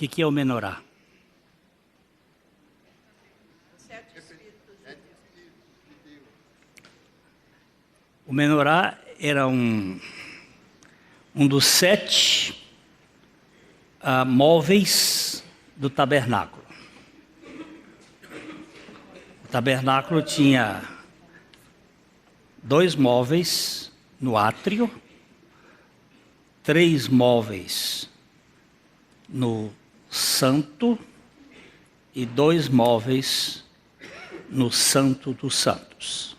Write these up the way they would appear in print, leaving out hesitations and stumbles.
que é o menorá? O menorá era um dos 7 móveis do tabernáculo. O tabernáculo tinha 2 móveis no átrio, 3 móveis no santo e 2 móveis no Santo dos Santos.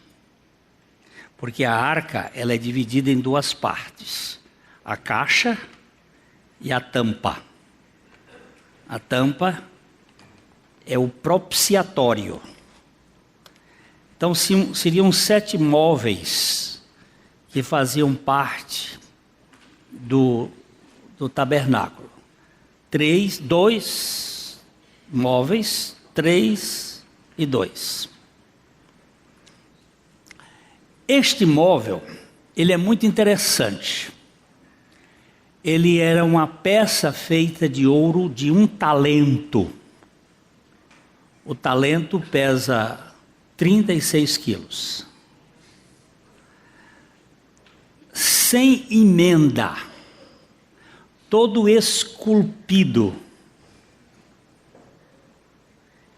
Porque a arca ela é dividida em 2 partes, a caixa e a tampa. A tampa é o propiciatório. Então seriam 7 móveis que faziam parte do tabernáculo. 2 móveis, 3 e 2. Este móvel, ele é muito interessante. Ele era uma peça feita de ouro de 1 talento. O talento pesa 36 quilos. Sem emenda. Todo esculpido.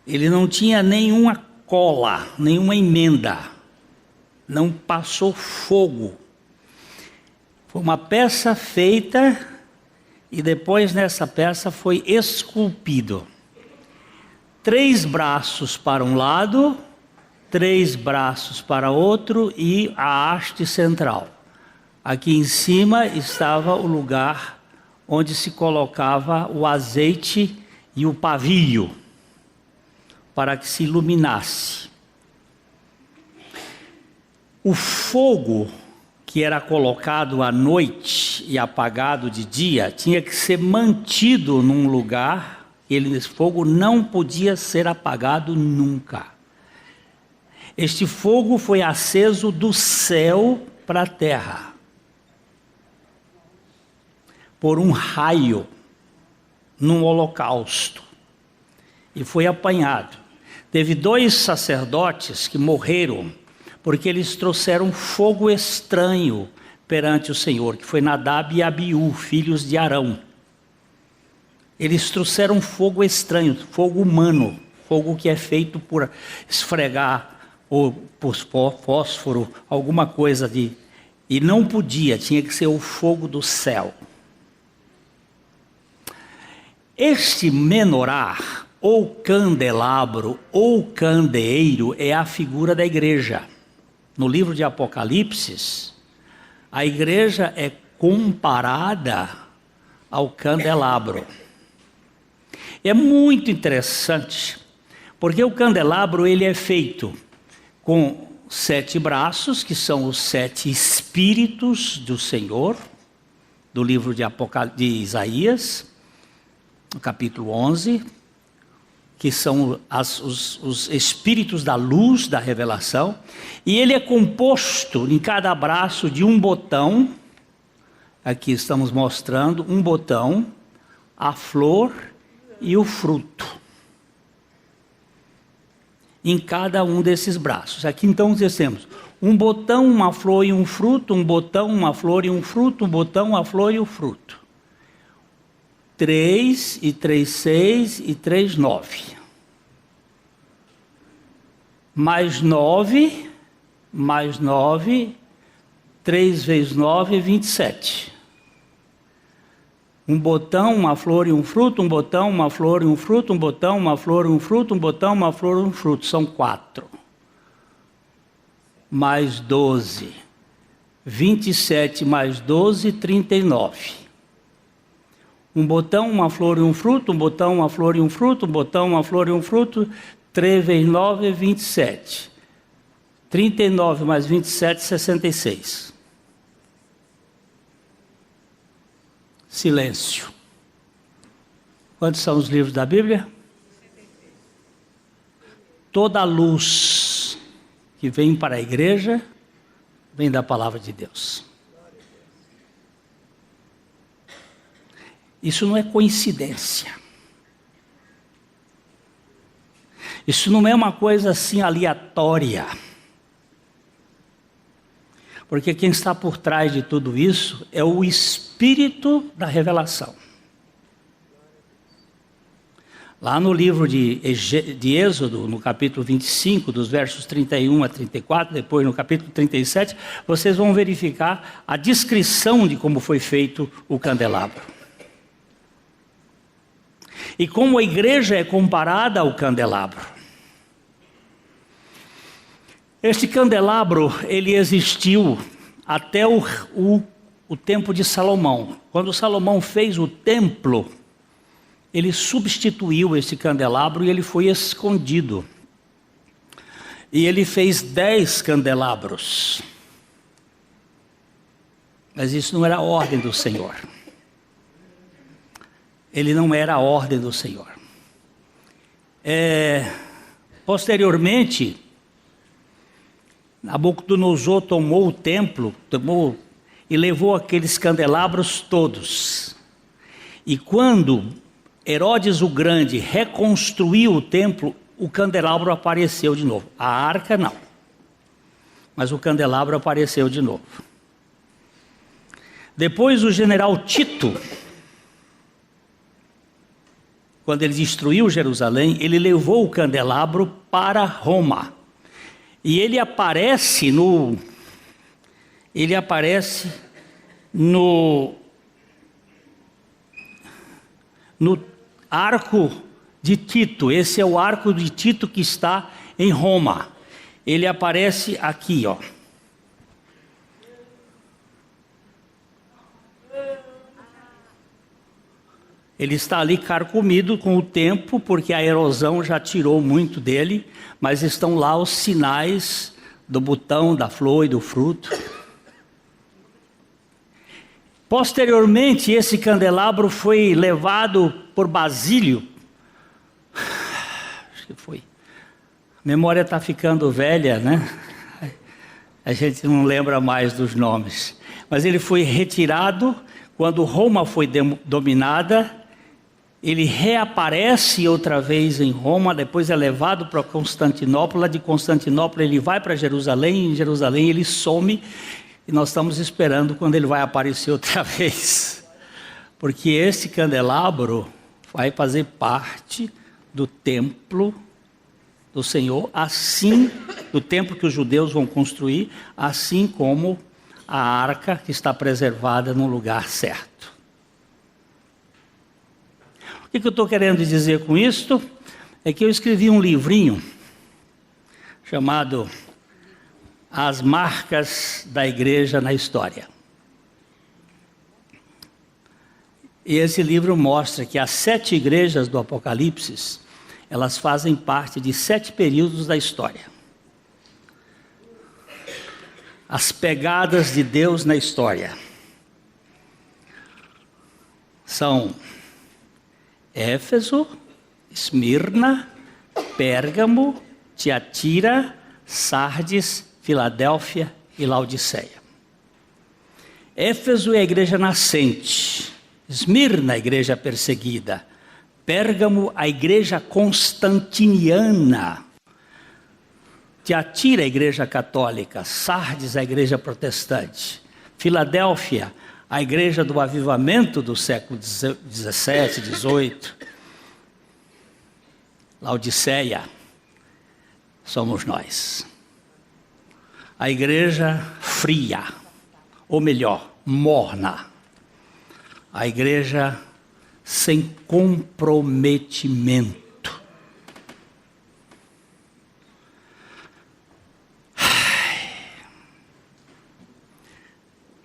Ele não tinha nenhuma cola, nenhuma emenda. Não passou fogo. Foi uma peça feita e depois nessa peça foi esculpido. 3 braços para um lado, 3 braços para outro e a haste central. Aqui em cima estava o lugar onde se colocava o azeite e o pavio para que se iluminasse. O fogo que era colocado à noite e apagado de dia, tinha que ser mantido num lugar, esse fogo não podia ser apagado nunca. Este fogo foi aceso do céu para a terra, por um raio, num holocausto, e foi apanhado. Teve 2 sacerdotes que morreram, porque eles trouxeram fogo estranho perante o Senhor, que foi Nadab e Abiú, filhos de Arão. Eles trouxeram fogo estranho, fogo humano, fogo que é feito por esfregar ou por fósforo, alguma coisa de... E não podia, tinha que ser o fogo do céu. Este menorá, ou candelabro, ou candeeiro, é a figura da igreja. No livro de Apocalipse, a igreja é comparada ao candelabro. É muito interessante, porque o candelabro ele é feito com 7 braços, que são os 7 espíritos do Senhor, do livro de Isaías, no capítulo 11, que são os espíritos da luz, da revelação, e ele é composto em cada braço de um botão, aqui estamos mostrando um botão, a flor e o fruto, em cada um desses braços. Aqui então nós temos um botão, uma flor e um fruto, um botão, uma flor e um fruto, um botão, uma flor e o fruto. 3 e 3, 6 e 3, 9. Mais 9, 3 vezes 9, 27. Um botão, uma flor e um fruto, um botão, uma flor e um fruto, um botão, uma flor e um fruto, um botão, uma flor e um fruto. São 4. Mais 12. 27 mais 12, 39. Um botão, uma flor e um fruto, um botão, uma flor e um fruto, um botão, uma flor e um fruto, 3 vezes 9 é 27. 39 mais 27, 66. Silêncio. Quantos são os livros da Bíblia? Toda a luz que vem para a igreja, vem da palavra de Deus. Isso não é coincidência. Isso não é uma coisa assim aleatória. Porque quem está por trás de tudo isso é o Espírito da revelação. Lá no livro de Êxodo, no capítulo 25, dos versos 31 a 34, depois no capítulo 37, vocês vão verificar a descrição de como foi feito o candelabro. E como a igreja é comparada ao candelabro. Este candelabro, ele existiu até o tempo de Salomão. Quando Salomão fez o templo, ele substituiu esse candelabro e ele foi escondido. E ele fez 10 candelabros. Mas isso não era a ordem do Senhor. Ele não era a ordem do Senhor. Posteriormente, Nabucodonosor tomou o templo, e levou aqueles candelabros todos. E quando Herodes o Grande reconstruiu o templo, o candelabro apareceu de novo. A arca não, mas o candelabro apareceu de novo. Depois o general Tito, quando ele destruiu Jerusalém, ele levou o candelabro para Roma. E ele aparece no arco de Tito. Esse é o arco de Tito que está em Roma. Ele aparece aqui, ó. Ele está ali carcomido com o tempo, porque a erosão já tirou muito dele, mas estão lá os sinais do botão, da flor e do fruto. Posteriormente, esse candelabro foi levado por Basílio. Acho que foi. A memória está ficando velha, né? A gente não lembra mais dos nomes. Mas ele foi retirado quando Roma foi dominada. Ele reaparece outra vez em Roma, depois é levado para Constantinopla. De Constantinopla ele vai para Jerusalém, em Jerusalém ele some. E nós estamos esperando quando ele vai aparecer outra vez. Porque esse candelabro vai fazer parte do templo do Senhor, assim, do templo que os judeus vão construir, assim como a arca que está preservada no lugar certo. O que eu estou querendo dizer com isto? É que eu escrevi um livrinho chamado As Marcas da Igreja na História. E esse livro mostra que as 7 igrejas do Apocalipse, elas fazem parte de 7 períodos da história. As pegadas de Deus na história são Éfeso, Esmirna, Pérgamo, Tiatira, Sardes, Filadélfia e Laodiceia. Éfeso é a igreja nascente, Esmirna, a igreja perseguida, Pérgamo, a igreja constantiniana, Tiatira, a igreja católica, Sardes, a igreja protestante, Filadélfia, a igreja do avivamento do século 17, 18, Laodiceia, somos nós. A igreja fria, ou melhor, morna. A igreja sem comprometimento.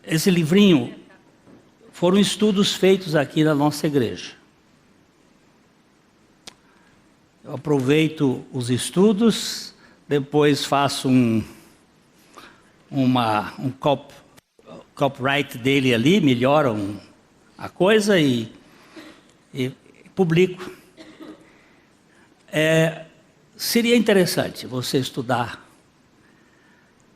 Esse livrinho foram estudos feitos aqui na nossa igreja. Eu aproveito os estudos, depois faço um copyright dele ali, melhoram a coisa e publico. Seria interessante você estudar.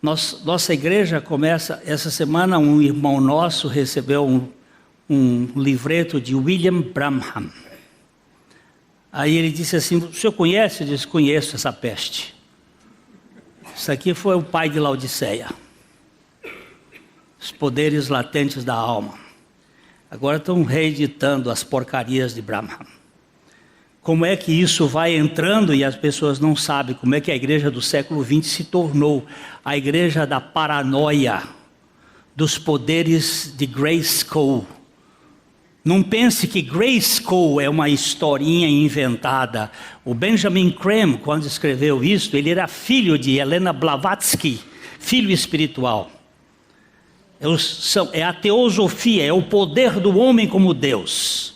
Nossa igreja começa, essa semana um irmão nosso recebeu um livreto de William Branham. Aí ele disse assim: o senhor conhece? Eu disse: conheço essa peste. Isso aqui foi o pai de Laodiceia. Os poderes latentes da alma. Agora estão reeditando as porcarias de Branham. Como é que isso vai entrando e as pessoas não sabem como é que a igreja do século XX se tornou a igreja da paranoia, dos poderes de Grayskull. Não pense que Grayskull é uma historinha inventada. O Benjamin Creme, quando escreveu isso, ele era filho de Helena Blavatsky, filho espiritual. É a teosofia, é o poder do homem como Deus.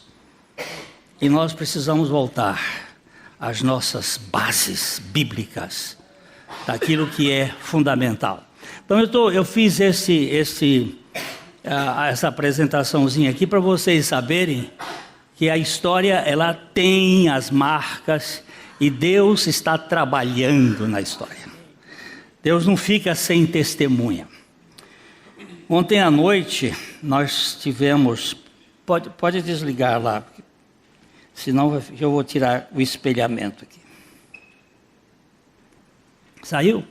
E nós precisamos voltar às nossas bases bíblicas, daquilo que é fundamental. Então eu fiz essa apresentaçãozinha aqui para vocês saberem que a história ela tem as marcas e Deus está trabalhando na história. Deus não fica sem testemunha. Ontem à noite nós tivemos, pode desligar lá, senão eu vou tirar o espelhamento aqui. Saiu?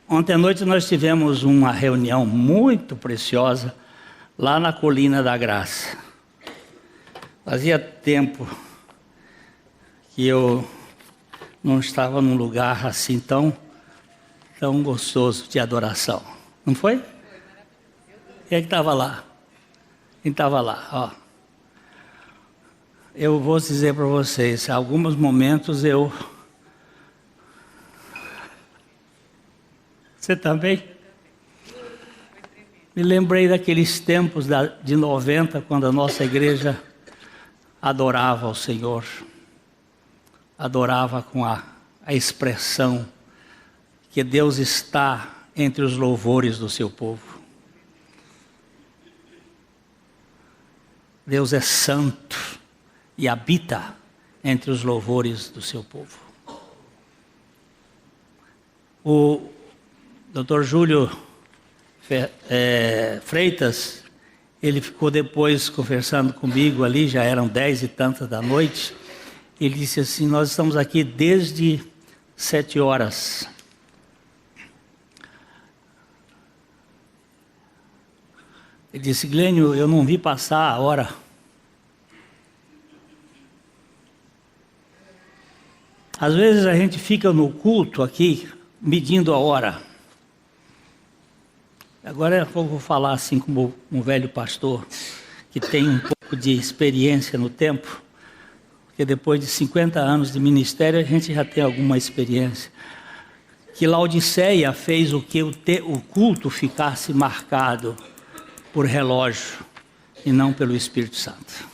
Ontem à noite nós tivemos uma reunião muito preciosa lá na Colina da Graça. Fazia tempo que eu não estava num lugar assim tão gostoso de adoração. Não foi? Quem é que estava lá? Quem estava lá? Ó. Eu vou dizer para vocês, em alguns momentos Você também? Me lembrei daqueles tempos de 90, quando a nossa igreja adorava ao Senhor. Adorava com a expressão que Deus está entre os louvores do seu povo. Deus é santo e habita entre os louvores do seu povo. O Dr. Júlio Freitas, ele ficou depois conversando comigo ali, já eram 10 e tantas da noite. Ele disse assim: nós estamos aqui desde 7 horas. Ele disse: Glênio, eu não vi passar a hora. Às vezes a gente fica no culto aqui, medindo a hora. Agora eu vou falar assim como um velho pastor, que tem um pouco de experiência no tempo, porque depois de 50 anos de ministério a gente já tem alguma experiência. Que Laodiceia fez o que o culto ficasse marcado por relógio e não pelo Espírito Santo.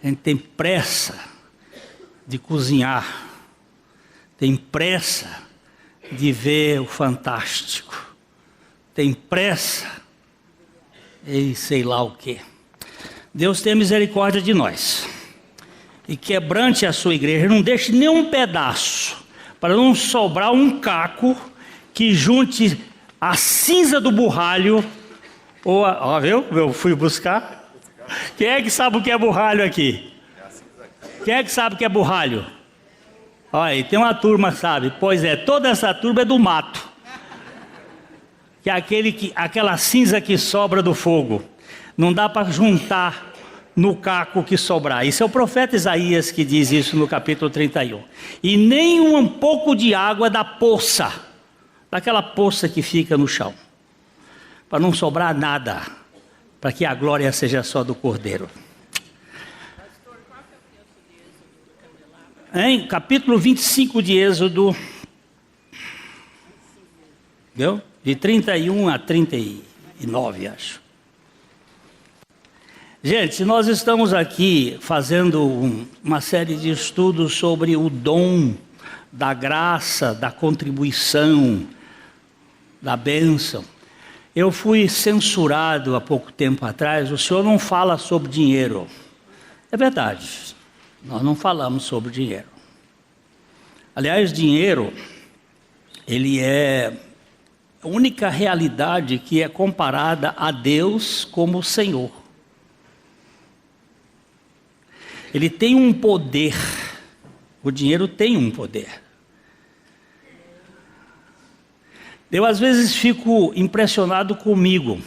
A gente tem pressa de cozinhar, tem pressa de ver o fantástico, tem pressa e sei lá o quê. Deus tenha misericórdia de nós e quebrante a sua igreja, não deixe nenhum pedaço, para não sobrar um caco que junte a cinza do burralho, viu? Eu fui buscar. Quem é que sabe o que é burralho aqui? Quem é que sabe o que é burralho? Olha aí, tem uma turma, sabe? Pois é, toda essa turma é do mato. Que é aquela cinza que sobra do fogo. Não dá para juntar no caco que sobrar. Isso é o profeta Isaías que diz isso no capítulo 31. E nem um pouco de água da poça, daquela poça que fica no chão, para não sobrar nada, para que a glória seja só do Cordeiro. Em capítulo 25 de Êxodo, viu? De 31 a 39, acho. Gente, nós estamos aqui fazendo uma série de estudos sobre o dom da graça, da contribuição, da bênção. Eu fui censurado há pouco tempo atrás. O senhor não fala sobre dinheiro. É verdade, nós não falamos sobre dinheiro. Aliás, dinheiro, ele é a única realidade que é comparada a Deus como Senhor. ele tem um poder. O dinheiro tem um poder. Eu às vezes fico impressionado comigo.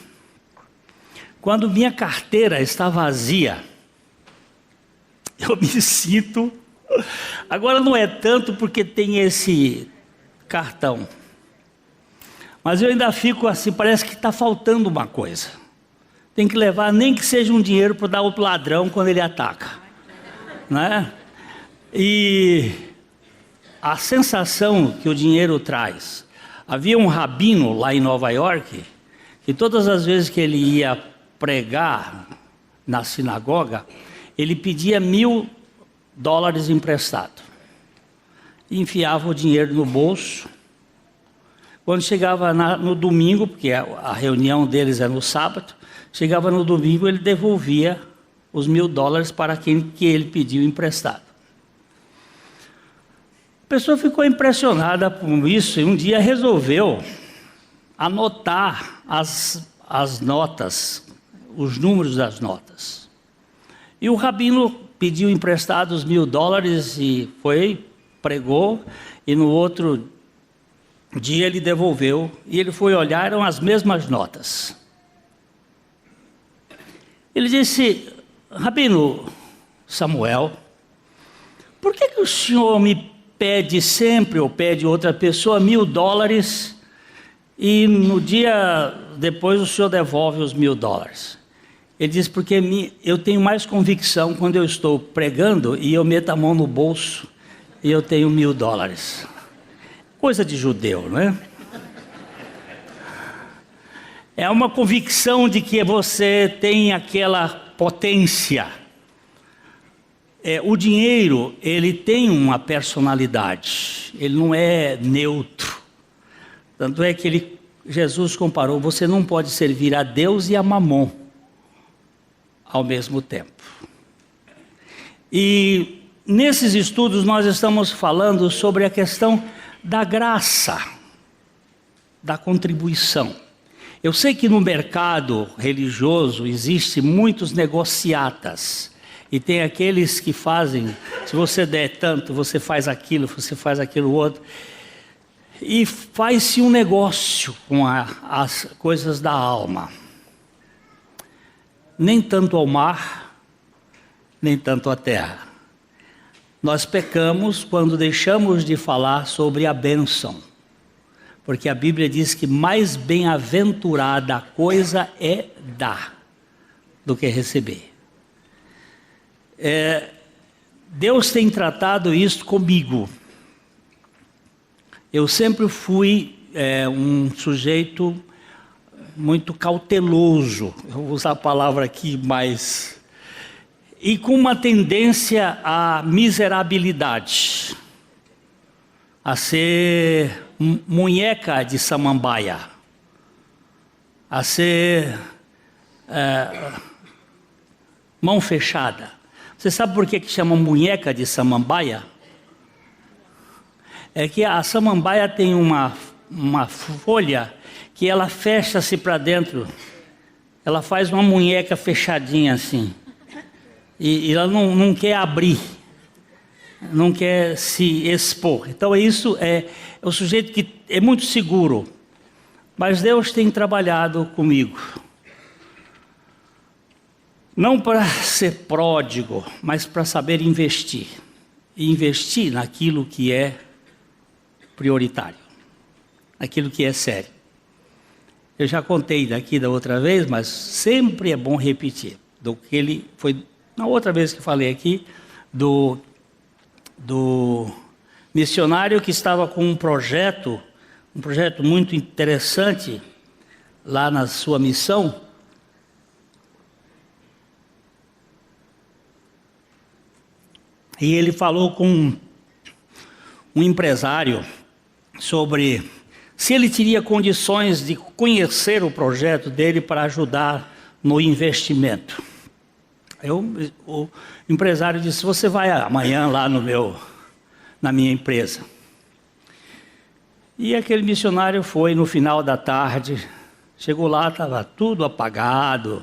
Quando minha carteira está vazia, eu me sinto... Agora não é tanto porque tem esse cartão. Mas eu ainda fico assim, parece que está faltando uma coisa. Tem que levar, nem que seja um dinheiro para dar ao ladrão quando ele ataca. Né? E a sensação que o dinheiro traz. Havia um rabino lá em Nova York, que todas as vezes que ele ia pregar na sinagoga, ele pedia $1.000 emprestado. E enfiava o dinheiro no bolso. Quando chegava no domingo, porque a reunião deles é no sábado, chegava no domingo, ele devolvia os $1.000 para quem que ele pediu emprestado. A pessoa ficou impressionada com isso e um dia resolveu anotar as notas, os números das notas. E o rabino pediu emprestado os $1.000 e foi, pregou, e no outro dia ele devolveu, e ele foi olhar, eram as mesmas notas. Ele disse: Rabino Samuel, por que o senhor me pede sempre, ou pede outra pessoa, $1.000, e no dia depois o senhor devolve os $1.000? Ele disse: porque eu tenho mais convicção quando eu estou pregando e eu meto a mão no bolso e eu tenho $1.000. Coisa de judeu, não é? É uma convicção de que você tem aquela potência. O dinheiro, ele tem uma personalidade, ele não é neutro. Tanto é que Jesus comparou: você não pode servir a Deus e a Mamon ao mesmo tempo. E nesses estudos nós estamos falando sobre a questão da graça, da contribuição. Eu sei que no mercado religioso existe muitos negociatas, e tem aqueles que fazem, se você der tanto, você faz aquilo outro, e faz-se um negócio com as coisas da alma. Nem tanto ao mar, nem tanto à terra. Nós pecamos quando deixamos de falar sobre a bênção, porque a Bíblia diz que mais bem-aventurada a coisa é dar do que receber. Deus tem tratado isso comigo. Eu sempre fui um sujeito muito cauteloso, eu vou usar a palavra aqui mais... E com uma tendência à miserabilidade, a ser munheca de samambaia, a ser mão fechada. Você sabe por que chama munheca de samambaia? É que a samambaia tem uma folha que ela fecha-se para dentro, ela faz uma munheca fechadinha assim. E ela não quer abrir, não quer se expor. Então isso é o sujeito que é muito seguro. Mas Deus tem trabalhado comigo. Não para ser pródigo, mas para saber investir. E investir naquilo que é prioritário, naquilo que é sério. Eu já contei daqui da outra vez, mas sempre é bom repetir. Do que ele foi... Na outra vez que falei aqui, do missionário que estava com um projeto muito interessante lá na sua missão. E ele falou com um empresário sobre se ele teria condições de conhecer o projeto dele para ajudar no investimento. O empresário disse: você vai amanhã lá na minha empresa. E aquele missionário foi no final da tarde, chegou lá, estava tudo apagado,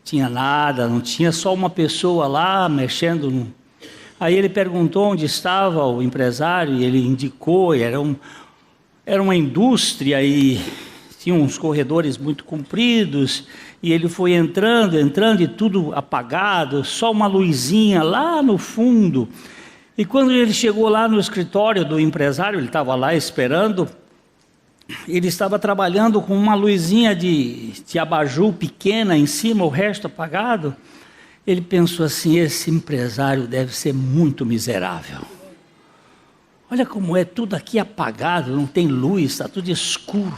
tinha nada, não tinha só uma pessoa lá mexendo. Aí ele perguntou onde estava o empresário e ele indicou, era uma indústria e tinha uns corredores muito compridos, e ele foi entrando e tudo apagado, só uma luzinha lá no fundo. E quando ele chegou lá no escritório do empresário, ele estava lá esperando, ele estava trabalhando com uma luzinha de abajur pequena em cima, o resto apagado. Ele pensou assim, esse empresário deve ser muito miserável. Olha como é tudo aqui apagado, não tem luz, está tudo escuro.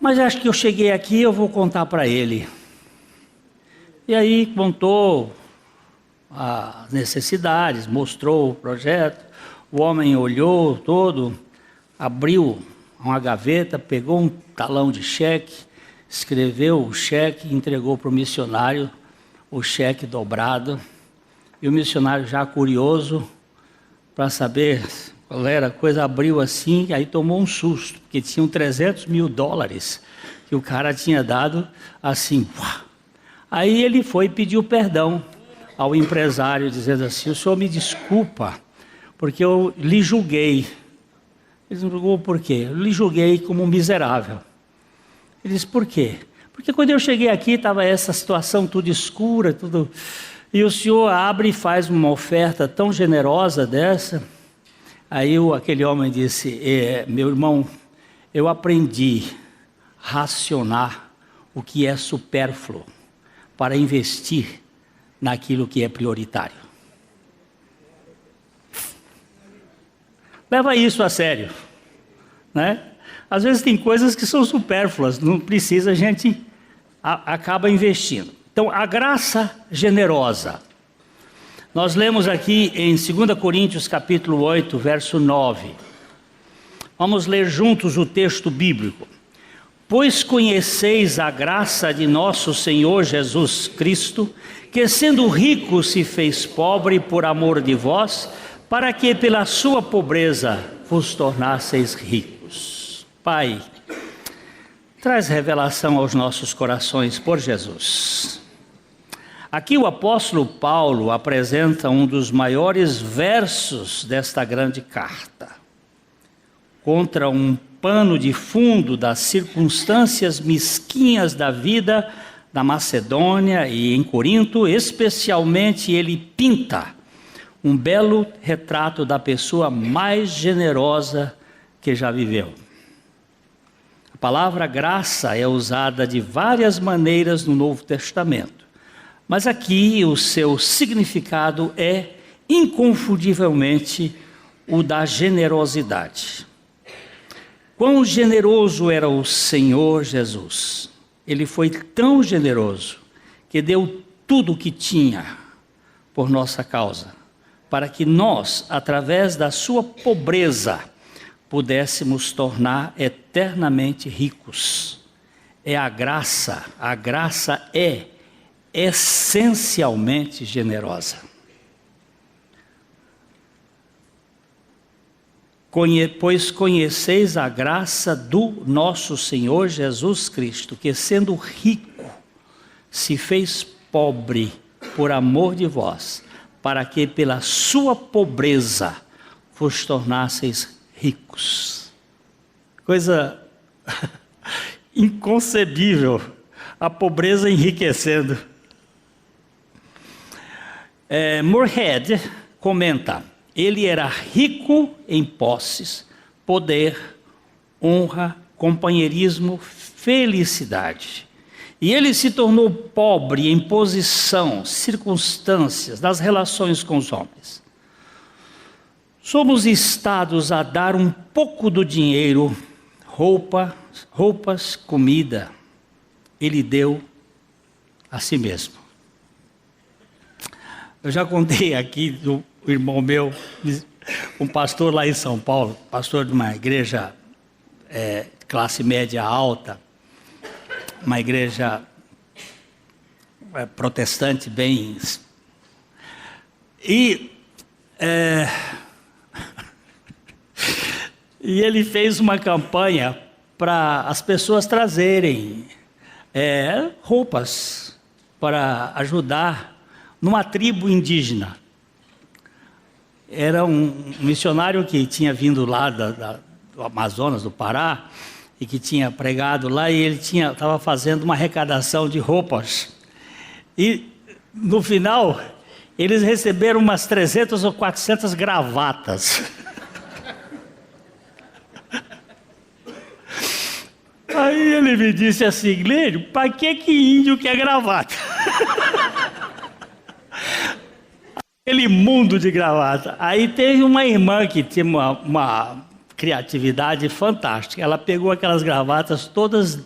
Mas acho que eu cheguei aqui, eu vou contar para ele. E aí contou as necessidades, mostrou o projeto. O homem olhou todo, abriu uma gaveta, pegou um talão de cheque, escreveu o cheque e entregou para o missionário o cheque dobrado. E o missionário, já curioso para saber qual era a coisa, abriu assim, aí tomou um susto, porque tinham $300 mil que o cara tinha dado assim. Aí ele foi e pediu perdão ao empresário, dizendo assim, o senhor me desculpa, porque eu lhe julguei. Ele não julgou por quê? Eu lhe julguei como um miserável. Ele disse, por quê? Porque quando eu cheguei aqui, estava essa situação tudo escura, tudo... E o senhor abre e faz uma oferta tão generosa dessa. Aí aquele homem disse, meu irmão, eu aprendi a racionar o que é supérfluo para investir naquilo que é prioritário. Leva isso a sério, né? Às vezes tem coisas que são supérfluas, não precisa, a gente acaba investindo. Então, a graça generosa. Nós lemos aqui em 2 Coríntios capítulo 8, verso 9. Vamos ler juntos o texto bíblico. Pois conheceis a graça de nosso Senhor Jesus Cristo, que sendo rico se fez pobre por amor de vós, para que pela sua pobreza vos tornasseis ricos. Pai, traz revelação aos nossos corações por Jesus. Aqui o apóstolo Paulo apresenta um dos maiores versos desta grande carta. Contra um pano de fundo das circunstâncias mesquinhas da vida da Macedônia e em Corinto, especialmente ele pinta um belo retrato da pessoa mais generosa que já viveu. A palavra graça é usada de várias maneiras no Novo Testamento, mas aqui o seu significado é inconfundivelmente o da generosidade. Quão generoso era o Senhor Jesus! Ele foi tão generoso que deu tudo o que tinha por nossa causa, para que nós, através da sua pobreza, pudéssemos tornar eternamente ricos. É a graça é essencialmente generosa. Pois conheceis a graça do nosso Senhor Jesus Cristo, que sendo rico, se fez pobre por amor de vós, para que pela sua pobreza vos tornasseis ricos. Coisa inconcebível, a pobreza enriquecendo. Moorhead comenta, ele era rico em posses, poder, honra, companheirismo, felicidade. E ele se tornou pobre em posição, circunstâncias, nas relações com os homens. Somos instados a dar um pouco do dinheiro, roupas, comida. Ele deu a si mesmo. Eu já contei aqui do irmão meu, um pastor lá em São Paulo, pastor de uma igreja classe média alta, uma igreja protestante bem... E ele fez uma campanha para as pessoas trazerem roupas para ajudar numa tribo indígena. Era um missionário que tinha vindo lá do Amazonas, do Pará, e que tinha pregado lá, e ele estava fazendo uma arrecadação de roupas. E no final, eles receberam umas 300 ou 400 gravatas. Aí ele me disse assim: Glênio, para que índio quer gravata? Aquele mundo de gravata. Aí teve uma irmã que tinha uma criatividade fantástica. Ela pegou aquelas gravatas todas,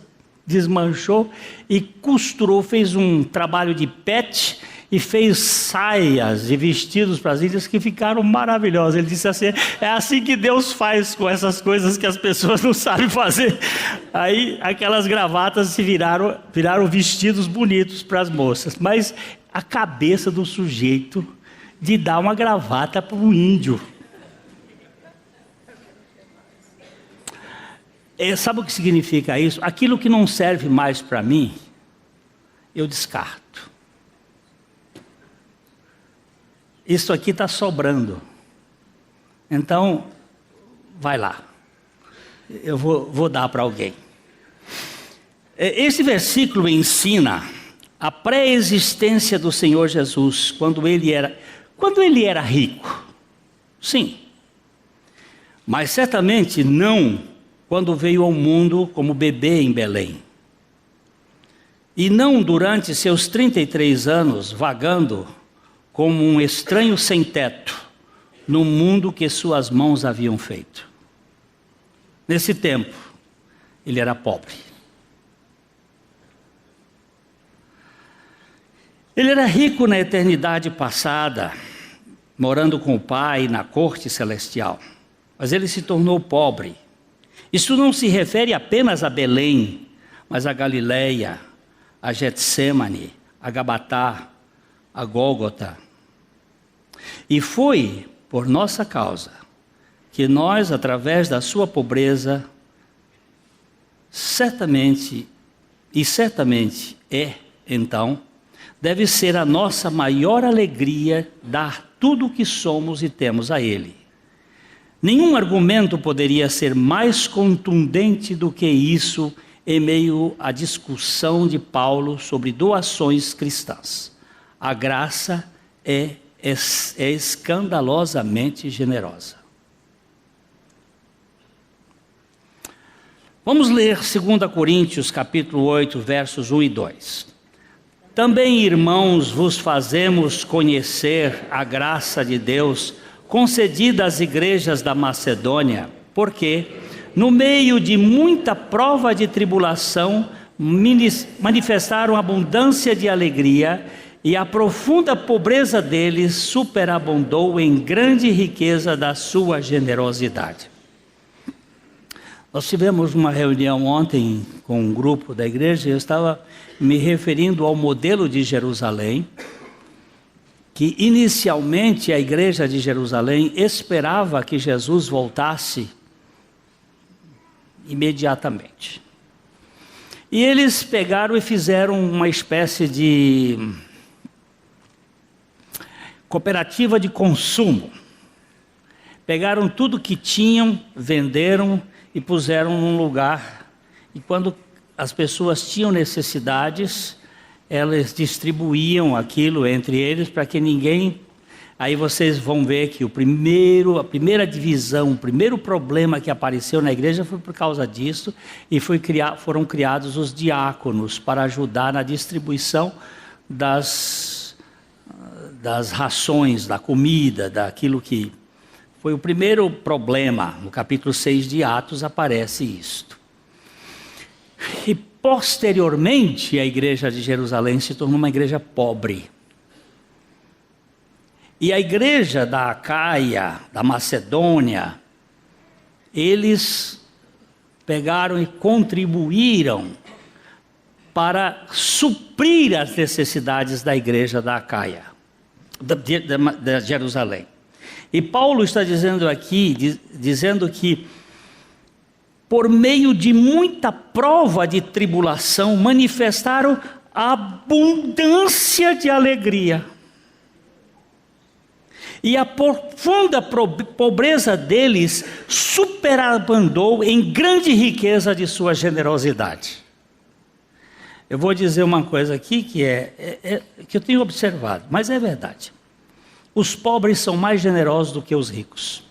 desmanchou e costurou, fez um trabalho de pet e fez saias e vestidos para as índias que ficaram maravilhosos. Ele disse assim: é assim que Deus faz com essas coisas que as pessoas não sabem fazer. Aí aquelas gravatas se viraram vestidos bonitos para as moças. Mas a cabeça do sujeito de dar uma gravata para um índio. Sabe o que significa isso? Aquilo que não serve mais para mim, eu descarto. Isso aqui está sobrando. Então, vai lá. Eu vou dar para alguém. Esse versículo ensina a pré-existência do Senhor Jesus quando ele era rico. Sim. Mas certamente não quando veio ao mundo como bebê em Belém. E não durante seus 33 anos vagando como um estranho sem teto no mundo que suas mãos haviam feito. Nesse tempo, ele era pobre. Ele era rico na eternidade passada, morando com o Pai na corte celestial. Mas ele se tornou pobre. Isso não se refere apenas a Belém, mas a Galileia, a Getsêmani, a Gabatá, a Gólgota. E foi por nossa causa que nós, através da sua pobreza, certamente então, deve ser a nossa maior alegria dar tudo o que somos e temos a Ele. Nenhum argumento poderia ser mais contundente do que isso em meio à discussão de Paulo sobre doações cristãs. A graça é escandalosamente generosa. Vamos ler 2 Coríntios capítulo 8, versos 1 e 2. Também, irmãos, vos fazemos conhecer a graça de Deus concedida às igrejas da Macedônia, porque, no meio de muita prova de tribulação, manifestaram abundância de alegria, e a profunda pobreza deles superabundou em grande riqueza da sua generosidade. Nós tivemos uma reunião ontem com um grupo da igreja, e eu estava me referindo ao modelo de Jerusalém, que inicialmente a igreja de Jerusalém esperava que Jesus voltasse imediatamente. E eles pegaram e fizeram uma espécie de cooperativa de consumo. Pegaram tudo que tinham, venderam e puseram num lugar. E quando as pessoas tinham necessidades, elas distribuíam aquilo entre eles para que ninguém... Aí vocês vão ver que a primeira divisão, o primeiro problema que apareceu na igreja foi por causa disso, e foram criados os diáconos para ajudar na distribuição das rações, da comida, daquilo que... Foi o primeiro problema. No capítulo 6 de Atos aparece isto. E posteriormente a igreja de Jerusalém se tornou uma igreja pobre. E a igreja da Acaia, da Macedônia, eles pegaram e contribuíram para suprir as necessidades da igreja da Acaia, de Jerusalém. E Paulo está dizendo aqui, dizendo que por meio de muita prova de tribulação, manifestaram abundância de alegria. E a profunda pobreza deles superabundou em grande riqueza de sua generosidade. Eu vou dizer uma coisa aqui que que eu tenho observado, mas é verdade. Os pobres são mais generosos do que os ricos.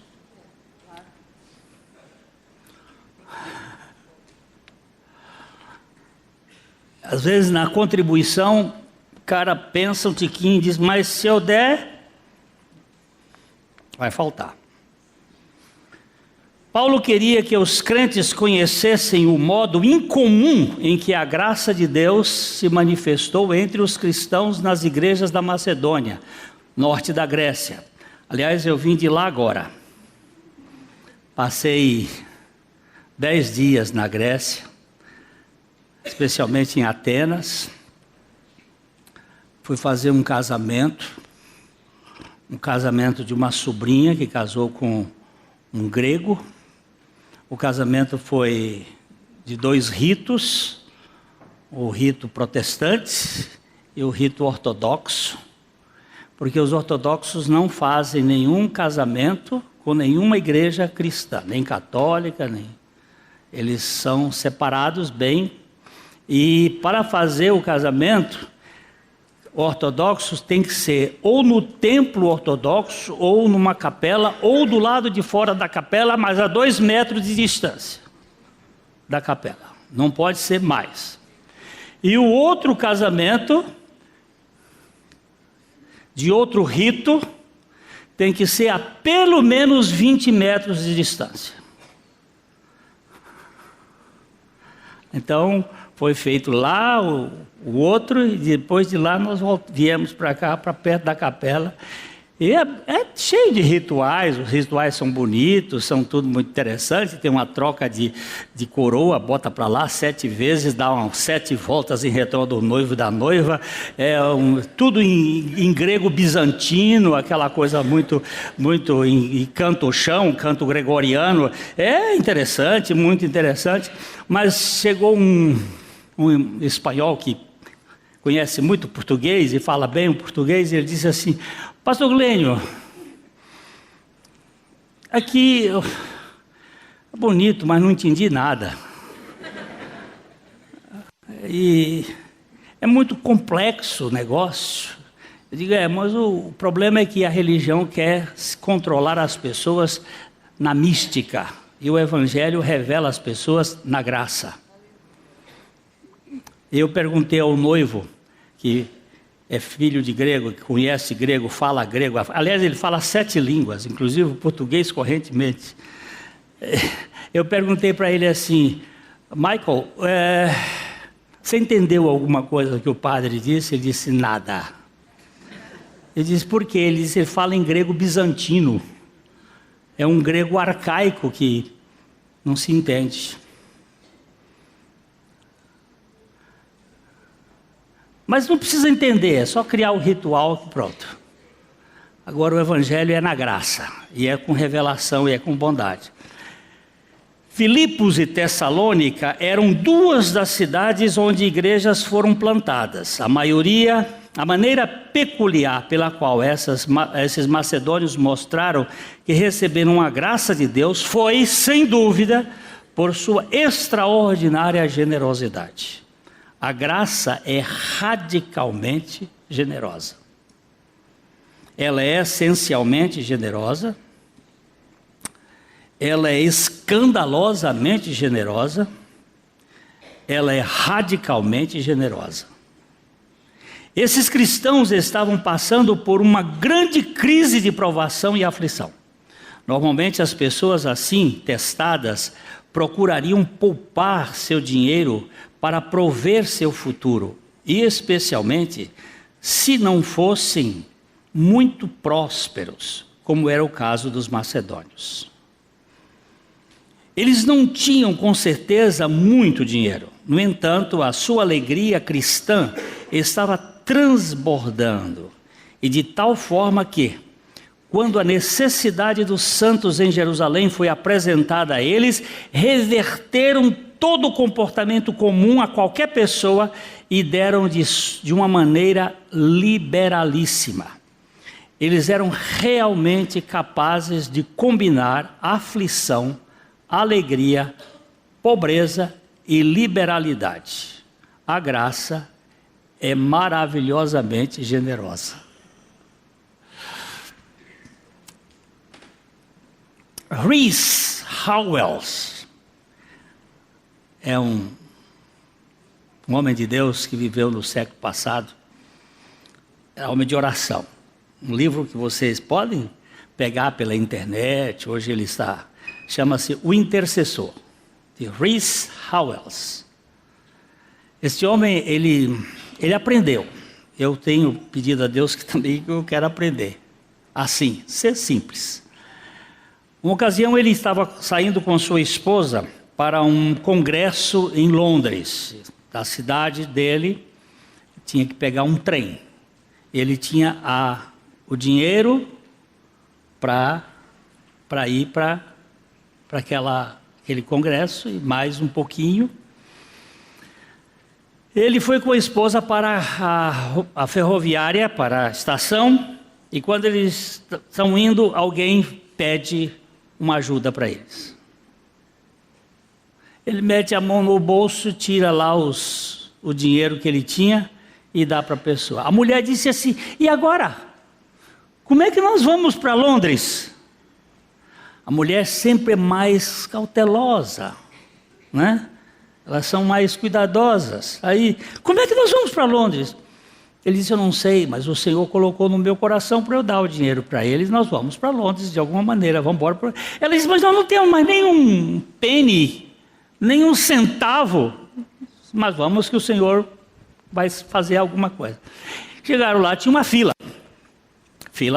Às vezes na contribuição, o cara pensa um tiquinho e diz, mas se eu der, vai faltar. Paulo queria que os crentes conhecessem o modo incomum em que a graça de Deus se manifestou entre os cristãos nas igrejas da Macedônia, norte da Grécia. Aliás, eu vim de lá agora. Passei 10 dias na Grécia, especialmente em Atenas. Fui fazer um casamento de uma sobrinha que casou com um grego. O casamento foi de 2 ritos, o rito protestante e o rito ortodoxo, porque os ortodoxos não fazem nenhum casamento com nenhuma igreja cristã, nem católica, eles são separados bem, e para fazer o casamento, ortodoxos tem que ser ou no templo ortodoxo, ou numa capela, ou do lado de fora da capela, mas a 2 metros de distância da capela. Não pode ser mais. E o outro casamento, de outro rito, tem que ser a pelo menos 20 metros de distância. Então, foi feito lá o outro, e depois de lá nós viemos para cá, para perto da capela. E é cheio de rituais, os rituais são bonitos, são tudo muito interessante. Tem uma troca de coroa, bota para lá 7 vezes, dá 7 voltas em retorno do noivo e da noiva. Tudo em grego bizantino, aquela coisa muito em canto-chão, canto gregoriano. É interessante, muito interessante. Mas chegou um espanhol que conhece muito português e fala bem o português, e ele disse assim: Pastor Glênio, aqui é bonito, mas não entendi nada. E é muito complexo o negócio. Eu digo, mas o problema é que a religião quer controlar as pessoas na mística, e o Evangelho revela as pessoas na graça. Eu perguntei ao noivo, que é filho de grego, que conhece grego, fala grego. Aliás, ele fala 7 línguas, inclusive o português correntemente. Eu perguntei para ele assim: Michael, você entendeu alguma coisa que o padre disse? Ele disse: nada. Ele disse: por quê? Ele disse: ele fala em grego bizantino. É um grego arcaico que não se entende. Mas não precisa entender, é só criar o ritual e pronto. Agora o Evangelho é na graça, e é com revelação, e é com bondade. Filipos e Tessalônica eram 2 das cidades onde igrejas foram plantadas. A maneira peculiar pela qual esses macedônios mostraram que receberam a graça de Deus foi, sem dúvida, por sua extraordinária generosidade. A graça é radicalmente generosa. Ela é essencialmente generosa. Ela é escandalosamente generosa. Ela é radicalmente generosa. Esses cristãos estavam passando por uma grande crise de provação e aflição. Normalmente as pessoas assim, testadas, procurariam poupar seu dinheiro para prover seu futuro, e especialmente se não fossem muito prósperos, como era o caso dos macedônios. Eles não tinham com certeza muito dinheiro, no entanto, a sua alegria cristã estava transbordando, e de tal forma que, quando a necessidade dos santos em Jerusalém foi apresentada a eles, reverteram todo o comportamento comum a qualquer pessoa e deram de uma maneira liberalíssima. Eles eram realmente capazes de combinar aflição, alegria, pobreza e liberalidade. A graça é maravilhosamente generosa. Rees Howells é um homem de Deus que viveu no século passado. É homem de oração. Um livro que vocês podem pegar pela internet, hoje ele está, chama-se O Intercessor, de Rees Howells. Este homem, ele aprendeu. Eu tenho pedido a Deus que também eu quero aprender. Assim, ser simples. Uma ocasião ele estava saindo com sua esposa para um congresso em Londres. Da cidade dele, tinha que pegar um trem. Ele tinha o dinheiro para ir para aquele congresso e mais um pouquinho. Ele foi com a esposa para a ferroviária, para a estação, e quando eles estão indo, alguém pede uma ajuda para eles. Ele mete a mão no bolso, tira lá o dinheiro que ele tinha e dá para a pessoa. A mulher disse assim: e agora? Como é que nós vamos para Londres? A mulher sempre é mais cautelosa, né? Elas são mais cuidadosas. Aí, como é que nós vamos para Londres? Ele disse: eu não sei, mas o Senhor colocou no meu coração para eu dar o dinheiro para eles, nós vamos para Londres de alguma maneira, vamos embora. Ela disse: mas nós não temos mais nenhum penny, nenhum centavo, mas vamos que o Senhor vai fazer alguma coisa. Chegaram lá, tinha uma fila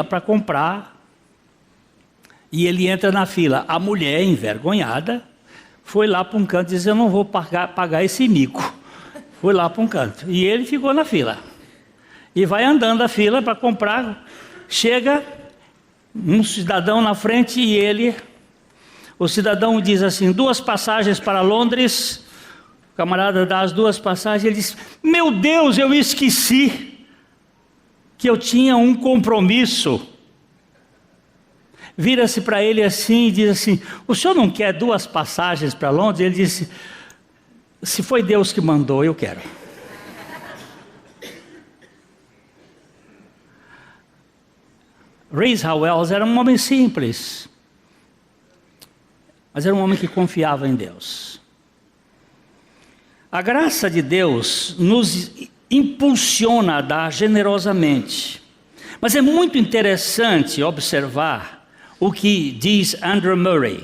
para comprar, e ele entra na fila. A mulher, envergonhada, foi lá para um canto e disse: eu não vou pagar esse mico. Foi lá para um canto, e ele ficou na fila. E vai andando a fila para comprar. Chega um cidadão na frente e o cidadão diz assim: 2 passagens para Londres. O camarada dá as 2 passagens. Ele diz: meu Deus, eu esqueci que eu tinha um compromisso. Vira-se para ele assim e diz assim: o senhor não quer 2 passagens para Londres? Ele disse: se foi Deus que mandou, eu quero. Rees Howells era um homem simples, mas era um homem que confiava em Deus. A graça de Deus nos impulsiona a dar generosamente. Mas é muito interessante observar o que diz Andrew Murray.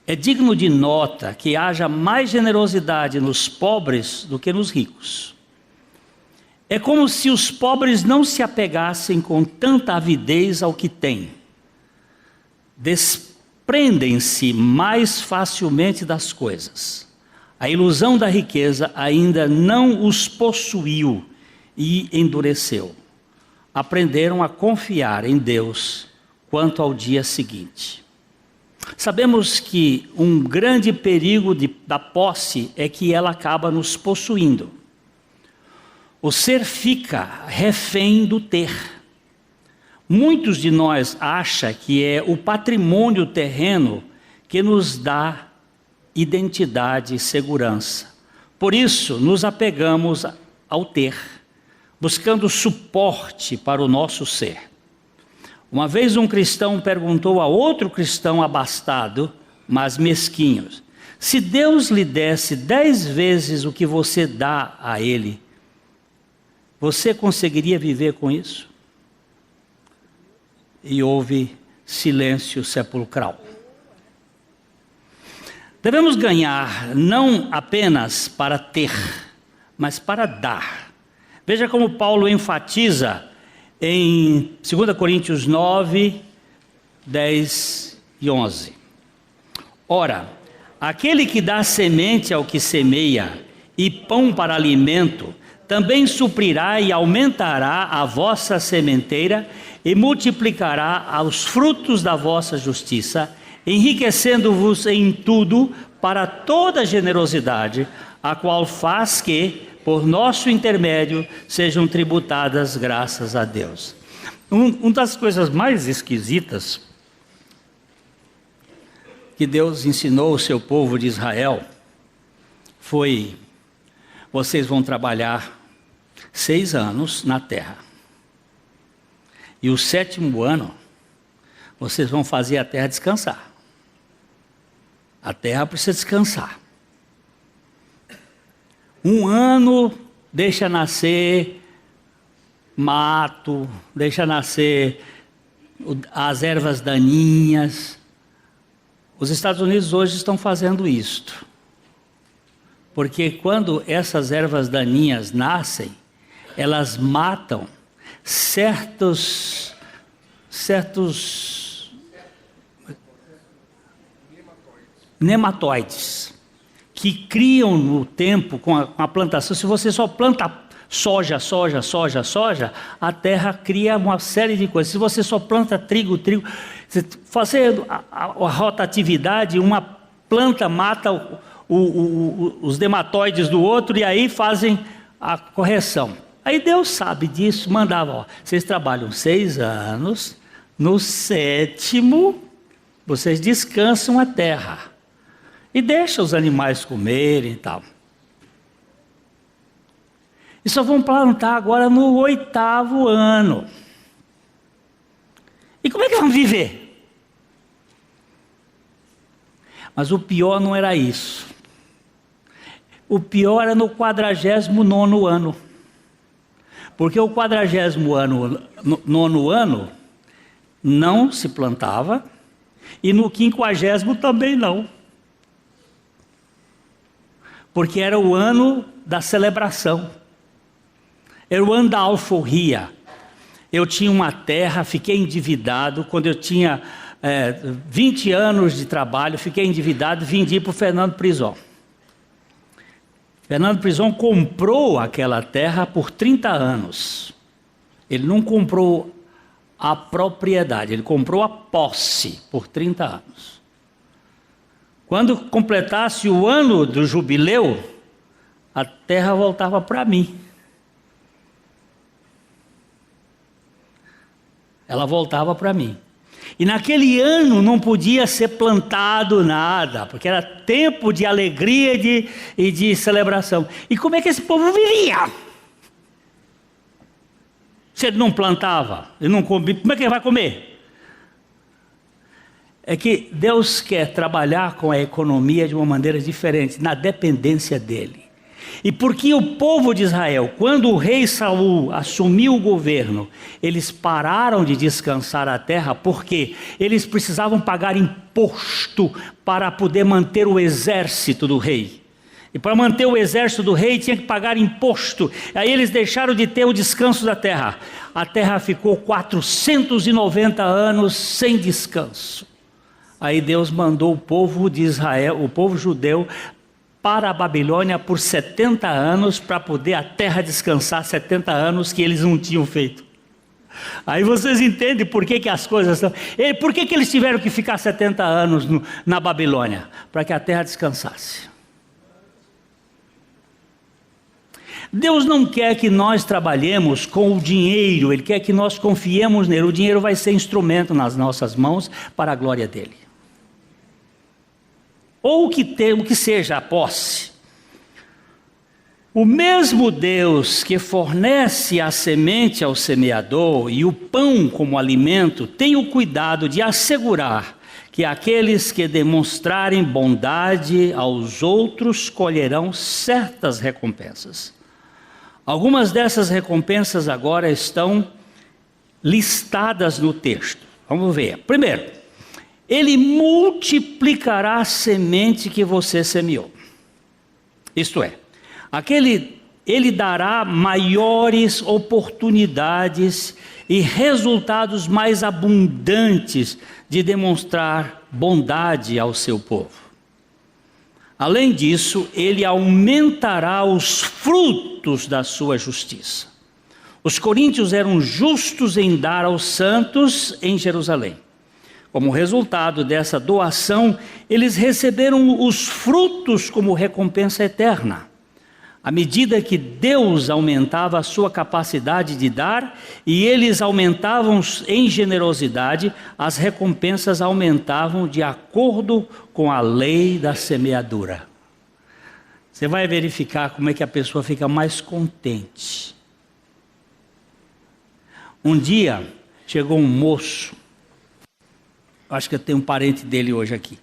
É digno de nota que haja mais generosidade nos pobres do que nos ricos. É como se os pobres não se apegassem com tanta avidez ao que têm. Desprendem-se mais facilmente das coisas. A ilusão da riqueza ainda não os possuiu e endureceu. Aprenderam a confiar em Deus quanto ao dia seguinte. Sabemos que um grande perigo da posse é que ela acaba nos possuindo. O ser fica refém do ter. Muitos de nós acham que é o patrimônio terreno que nos dá identidade e segurança. Por isso, nos apegamos ao ter, buscando suporte para o nosso ser. Uma vez um cristão perguntou a outro cristão abastado, mas mesquinho: se Deus lhe desse 10 vezes o que você dá a Ele, você conseguiria viver com isso? E houve silêncio sepulcral. Devemos ganhar não apenas para ter, mas para dar. Veja como Paulo enfatiza em 2 Coríntios 9, 10 e 11. Ora, aquele que dá semente ao que semeia e pão para alimento, também suprirá e aumentará a vossa sementeira e multiplicará os frutos da vossa justiça, enriquecendo-vos em tudo para toda generosidade, a qual faz que, por nosso intermédio, sejam tributadas graças a Deus. Uma das coisas mais esquisitas que Deus ensinou o seu povo de Israel foi: vocês vão trabalhar 6 anos na terra, e o 7º ano vocês vão fazer a terra descansar. A terra precisa descansar. 1 ano deixa nascer mato, deixa nascer as ervas daninhas. Os Estados Unidos hoje estão fazendo isto, porque quando essas ervas daninhas nascem, elas matam certos nematóides que criam no tempo com a plantação. Se você só planta soja, a terra cria uma série de coisas. Se você só planta trigo, fazendo a rotatividade, uma planta mata os nematóides do outro, e aí fazem a correção. Aí Deus sabe disso, mandava: vocês trabalham 6 anos, no 7º vocês descansam a terra e deixam os animais comerem e tal. E só vão plantar agora no 8º ano. E como é que vão viver? Mas o pior não era isso. O pior era no 49º ano. Porque o 49º ano não se plantava, e no 50º também não. Porque era o ano da celebração. Era o ano da alforria. Eu tinha uma terra, fiquei endividado. Quando eu tinha 20 anos de trabalho, fiquei endividado, vendi para o Fernando Prison. Fernando Prison comprou aquela terra por 30 anos. Ele não comprou a propriedade, ele comprou a posse por 30 anos. Quando completasse o ano do jubileu, a terra voltava para mim. Ela voltava para mim. E naquele ano não podia ser plantado nada, porque era tempo de alegria e de celebração. E como é que esse povo vivia? Se ele não plantava, ele não comia, como é que ele vai comer? É que Deus quer trabalhar com a economia de uma maneira diferente, na dependência dele. E porque o povo de Israel, quando o rei Saul assumiu o governo, eles pararam de descansar a terra, porque eles precisavam pagar imposto para poder manter o exército do rei. E para manter o exército do rei tinha que pagar imposto. Aí eles deixaram de ter o descanso da terra. A terra ficou 490 anos sem descanso. Aí Deus mandou o povo de Israel, o povo judeu, para a Babilônia por 70 anos, para poder a terra descansar 70 anos que eles não tinham feito. Aí vocês entendem por que as coisas são... Por que eles tiveram que ficar 70 anos na Babilônia? Para que a terra descansasse. Deus não quer que nós trabalhemos com o dinheiro, Ele quer que nós confiemos nele. O dinheiro vai ser instrumento nas nossas mãos para a glória dele. Ou o que seja a posse. O mesmo Deus que fornece a semente ao semeador e o pão como alimento, tem o cuidado de assegurar que aqueles que demonstrarem bondade aos outros colherão certas recompensas. Algumas dessas recompensas agora estão listadas no texto. Vamos ver. Primeiro, Ele multiplicará a semente que você semeou. Isto é, Ele dará maiores oportunidades e resultados mais abundantes de demonstrar bondade ao seu povo. Além disso, Ele aumentará os frutos da sua justiça. Os coríntios eram justos em dar aos santos em Jerusalém. Como resultado dessa doação, eles receberam os frutos como recompensa eterna. À medida que Deus aumentava a sua capacidade de dar e eles aumentavam em generosidade, as recompensas aumentavam de acordo com a lei da semeadura. Você vai verificar como é que a pessoa fica mais contente. Um dia chegou um moço, acho que eu tenho um parente dele hoje aqui.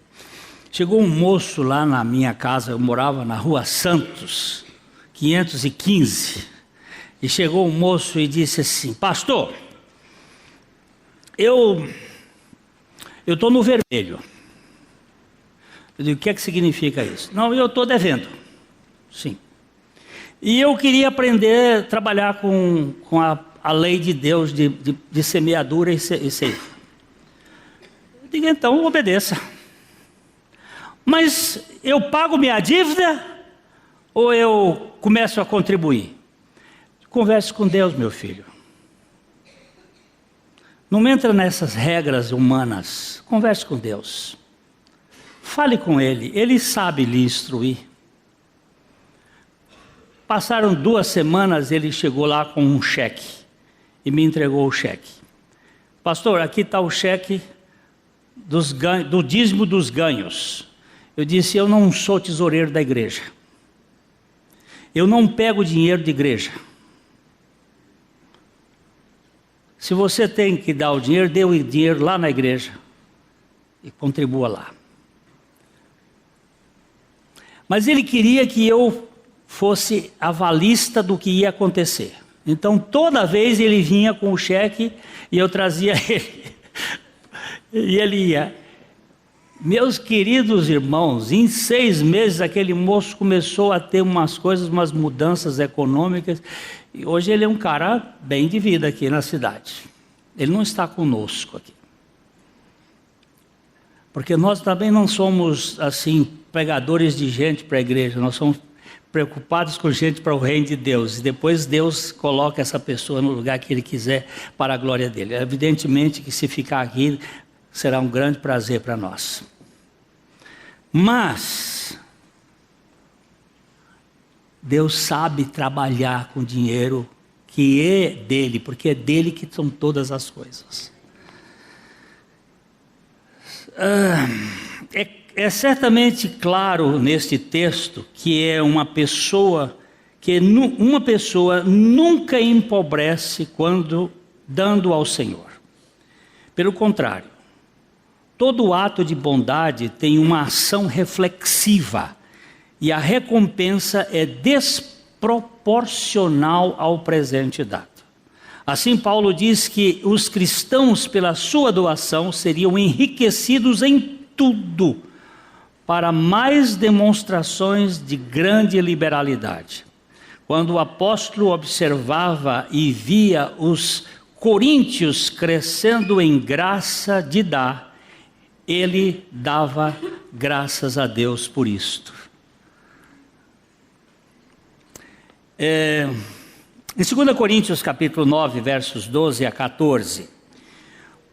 Chegou um moço lá na minha casa, eu morava na Rua Santos, 515, e chegou um moço e disse assim: pastor, eu estou no vermelho. Eu digo: o que é que significa isso? Não, eu estou devendo. Sim. E eu queria aprender a trabalhar com a lei de Deus de semeadura e ceifa. Eu digo: então obedeça. Mas eu pago minha dívida ou eu começo a contribuir? Converse com Deus, meu filho. Não entra nessas regras humanas. Converse com Deus. Fale com Ele. Ele sabe lhe instruir. Passaram 2 semanas, ele chegou lá com um cheque e me entregou o cheque. Pastor, aqui está o cheque do dízimo dos ganhos. Eu disse: eu não sou tesoureiro da igreja. Eu não pego dinheiro de igreja. Se você tem que dar o dinheiro, dê o dinheiro lá na igreja e contribua lá. Mas ele queria que eu fosse avalista do que ia acontecer. Então toda vez ele vinha com o cheque e eu trazia ele. E ele ia. Meus queridos irmãos, em 6 meses aquele moço começou a ter umas mudanças econômicas. E hoje ele é um cara bem de vida aqui na cidade. Ele não está conosco aqui. Porque nós também não somos assim pregadores de gente para a igreja. Nós somos preocupados com gente para o reino de Deus. E depois Deus coloca essa pessoa no lugar que Ele quiser para a glória dEle. Evidentemente que se ficar aqui será um grande prazer para nós. Mas Deus sabe trabalhar com dinheiro que é dEle, porque é dEle que são todas as coisas. É certamente claro neste texto que uma pessoa nunca empobrece quando dando ao Senhor. Pelo contrário, todo ato de bondade tem uma ação reflexiva e a recompensa é desproporcional ao presente dado. Assim, Paulo diz que os cristãos, pela sua doação, seriam enriquecidos em tudo, para mais demonstrações de grande liberalidade. Quando o apóstolo observava e via os coríntios crescendo em graça de dar, ele dava graças a Deus por isto. Em 2 Coríntios capítulo 9, versos 12 a 14,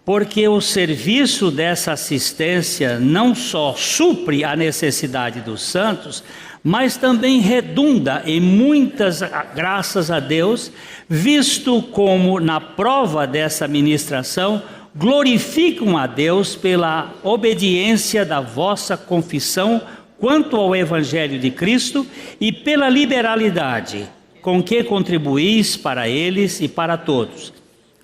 porque o serviço dessa assistência não só supre a necessidade dos santos, mas também redunda em muitas graças a Deus, visto como na prova dessa ministração glorificam a Deus pela obediência da vossa confissão quanto ao Evangelho de Cristo e pela liberalidade com que contribuís para eles e para todos,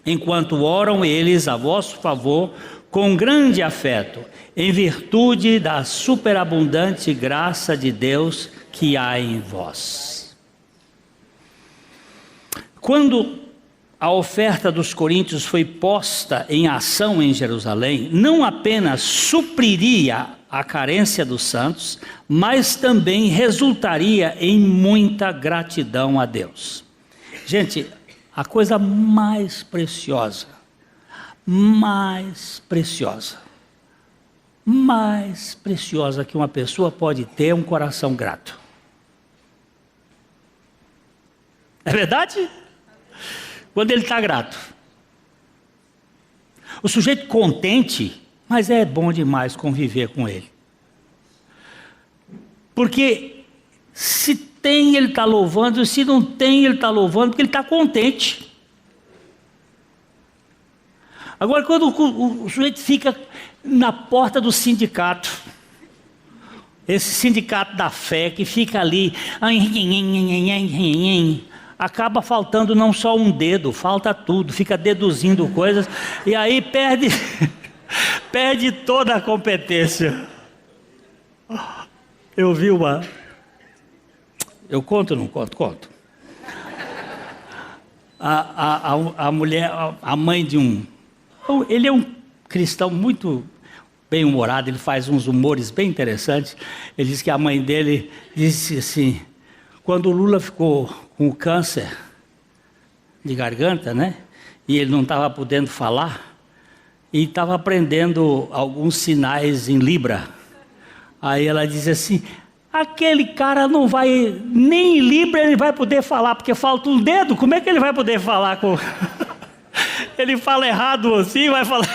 enquanto oram eles a vosso favor com grande afeto, em virtude da superabundante graça de Deus que há em vós. Quando a oferta dos coríntios foi posta em ação em Jerusalém, não apenas supriria a carência dos santos, mas também resultaria em muita gratidão a Deus. Gente, a coisa mais preciosa que uma pessoa pode ter é um coração grato. É verdade? Quando ele está grato. O sujeito contente, Mas é bom demais conviver com ele. Porque se tem, ele está louvando, e se não tem, ele está louvando, porque ele está contente. Agora, quando o sujeito fica na porta do sindicato, esse sindicato da fé que fica ali, acaba faltando não só um dedo, falta tudo, fica deduzindo coisas, e aí perde toda a competência. Eu vi uma... Eu conto ou não conto? Conto. A mulher, a mãe de um... Ele é um cristão muito bem-humorado, ele faz uns humores bem interessantes. Ele diz que a mãe dele disse assim, quando o Lula ficou com câncer de garganta, né? E ele não estava podendo falar, e estava aprendendo alguns sinais em Libra. Aí ela diz assim, aquele cara não vai, nem em Libra ele vai poder falar, porque falta um dedo, como é que ele vai poder falar com... Ele fala errado assim, vai falar...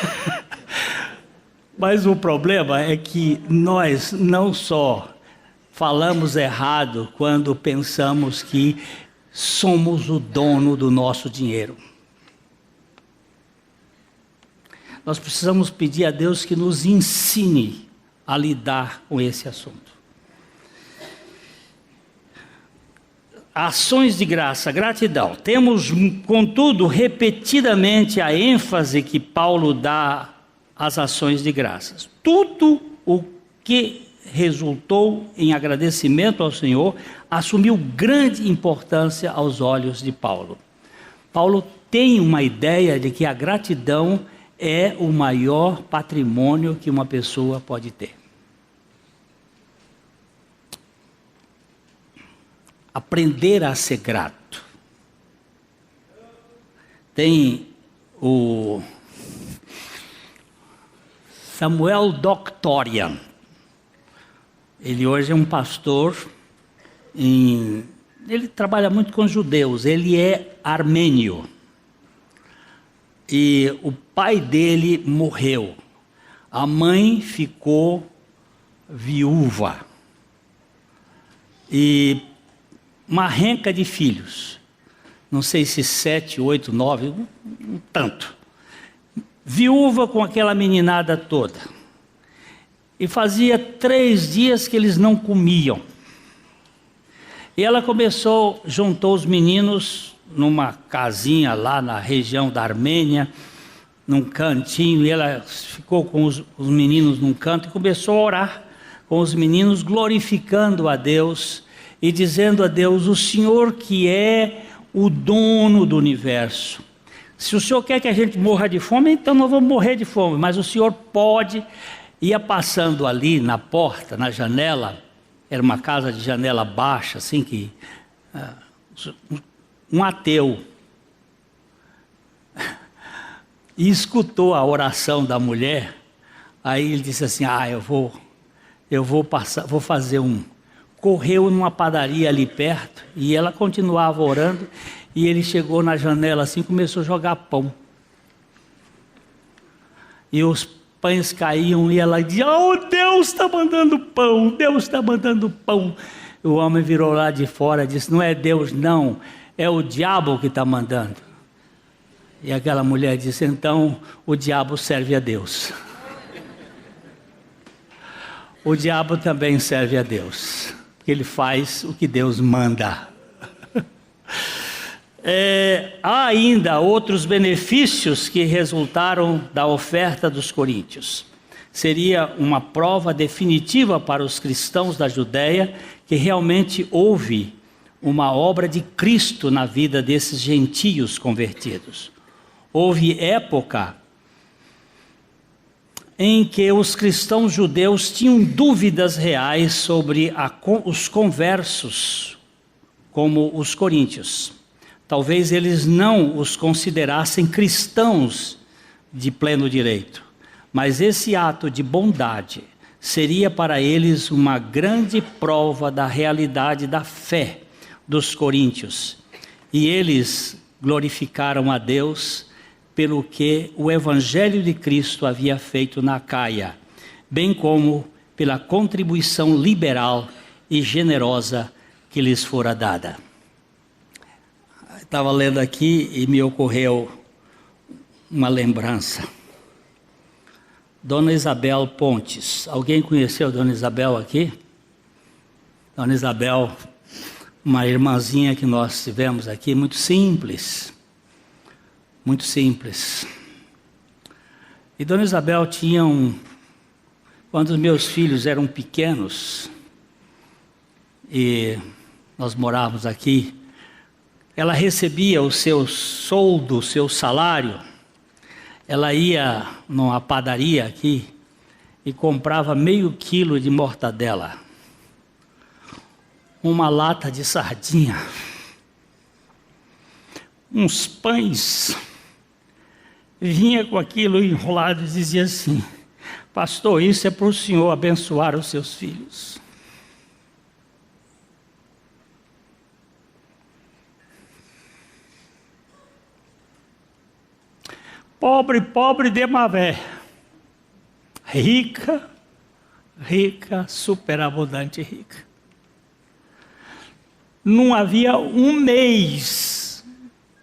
Mas o problema é que nós não só falamos errado quando pensamos que somos o dono do nosso dinheiro. Nós precisamos pedir a Deus que nos ensine a lidar com esse assunto. Ações de graça, gratidão. Temos, contudo, repetidamente a ênfase que Paulo dá às ações de graças. Tudo o que resultou em agradecimento ao Senhor assumiu grande importância aos olhos de Paulo. Paulo tem uma ideia de que a gratidão é o maior patrimônio que uma pessoa pode ter. Aprender a ser grato. Tem o Samuel Doctorian. Ele hoje é um pastor, ele trabalha muito com judeus, ele é armênio. E o pai dele morreu. A mãe ficou viúva. E uma renca de filhos, não sei se 7, 8, 9, um tanto. Viúva com aquela meninada toda. E fazia 3 dias que eles não comiam. E ela juntou os meninos numa casinha lá na região da Armênia, num cantinho, e ela ficou com os meninos num canto e começou a orar com os meninos, glorificando a Deus, e dizendo a Deus, o Senhor que é o dono do universo. Se o Senhor quer que a gente morra de fome, então nós vamos morrer de fome, mas o Senhor pode. Ia passando ali na porta, na janela, era uma casa de janela baixa, assim que... um ateu. E escutou a oração da mulher, aí ele disse assim, vou fazer correu numa padaria ali perto, e ela continuava orando, e ele chegou na janela assim, começou a jogar pão. E os pães caíam, e ela dizia, Deus está mandando pão, Deus está mandando pão. O homem virou lá de fora e disse, não é Deus não, é o diabo que está mandando. E aquela mulher disse, então o diabo serve a Deus. O diabo também serve a Deus, porque ele faz o que Deus manda. Há ainda outros benefícios que resultaram da oferta dos coríntios. Seria uma prova definitiva para os cristãos da Judéia que realmente houve uma obra de Cristo na vida desses gentios convertidos. Houve época em que os cristãos judeus tinham dúvidas reais sobre os conversos, como os coríntios. Talvez eles não os considerassem cristãos de pleno direito, mas esse ato de bondade seria para eles uma grande prova da realidade da fé dos coríntios. E eles glorificaram a Deus pelo que o Evangelho de Cristo havia feito na Acaia, bem como pela contribuição liberal e generosa que lhes fora dada. Estava lendo aqui e me ocorreu uma lembrança. Dona Isabel Pontes. Alguém conheceu Dona Isabel aqui? Dona Isabel, uma irmãzinha que nós tivemos aqui, muito simples. Muito simples. E Dona Isabel tinha quando os meus filhos eram pequenos, e nós morávamos aqui, ela recebia o seu soldo, o seu salário, ela ia numa padaria aqui e comprava meio quilo de mortadela, uma lata de sardinha, uns pães, vinha com aquilo enrolado e dizia assim: pastor, isso é para o senhor abençoar os seus filhos. Pobre, pobre de Mavé, rica, rica, superabundante rica. Não havia um mês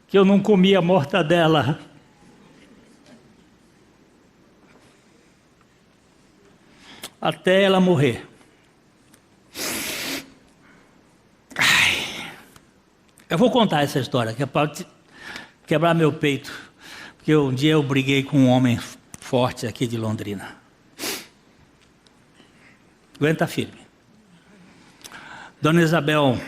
que eu não comia mortadela. Até ela morrer. Eu vou contar essa história, que é para quebrar meu peito. Porque um dia eu briguei com um homem forte aqui de Londrina. Aguenta firme. Dona Isabel,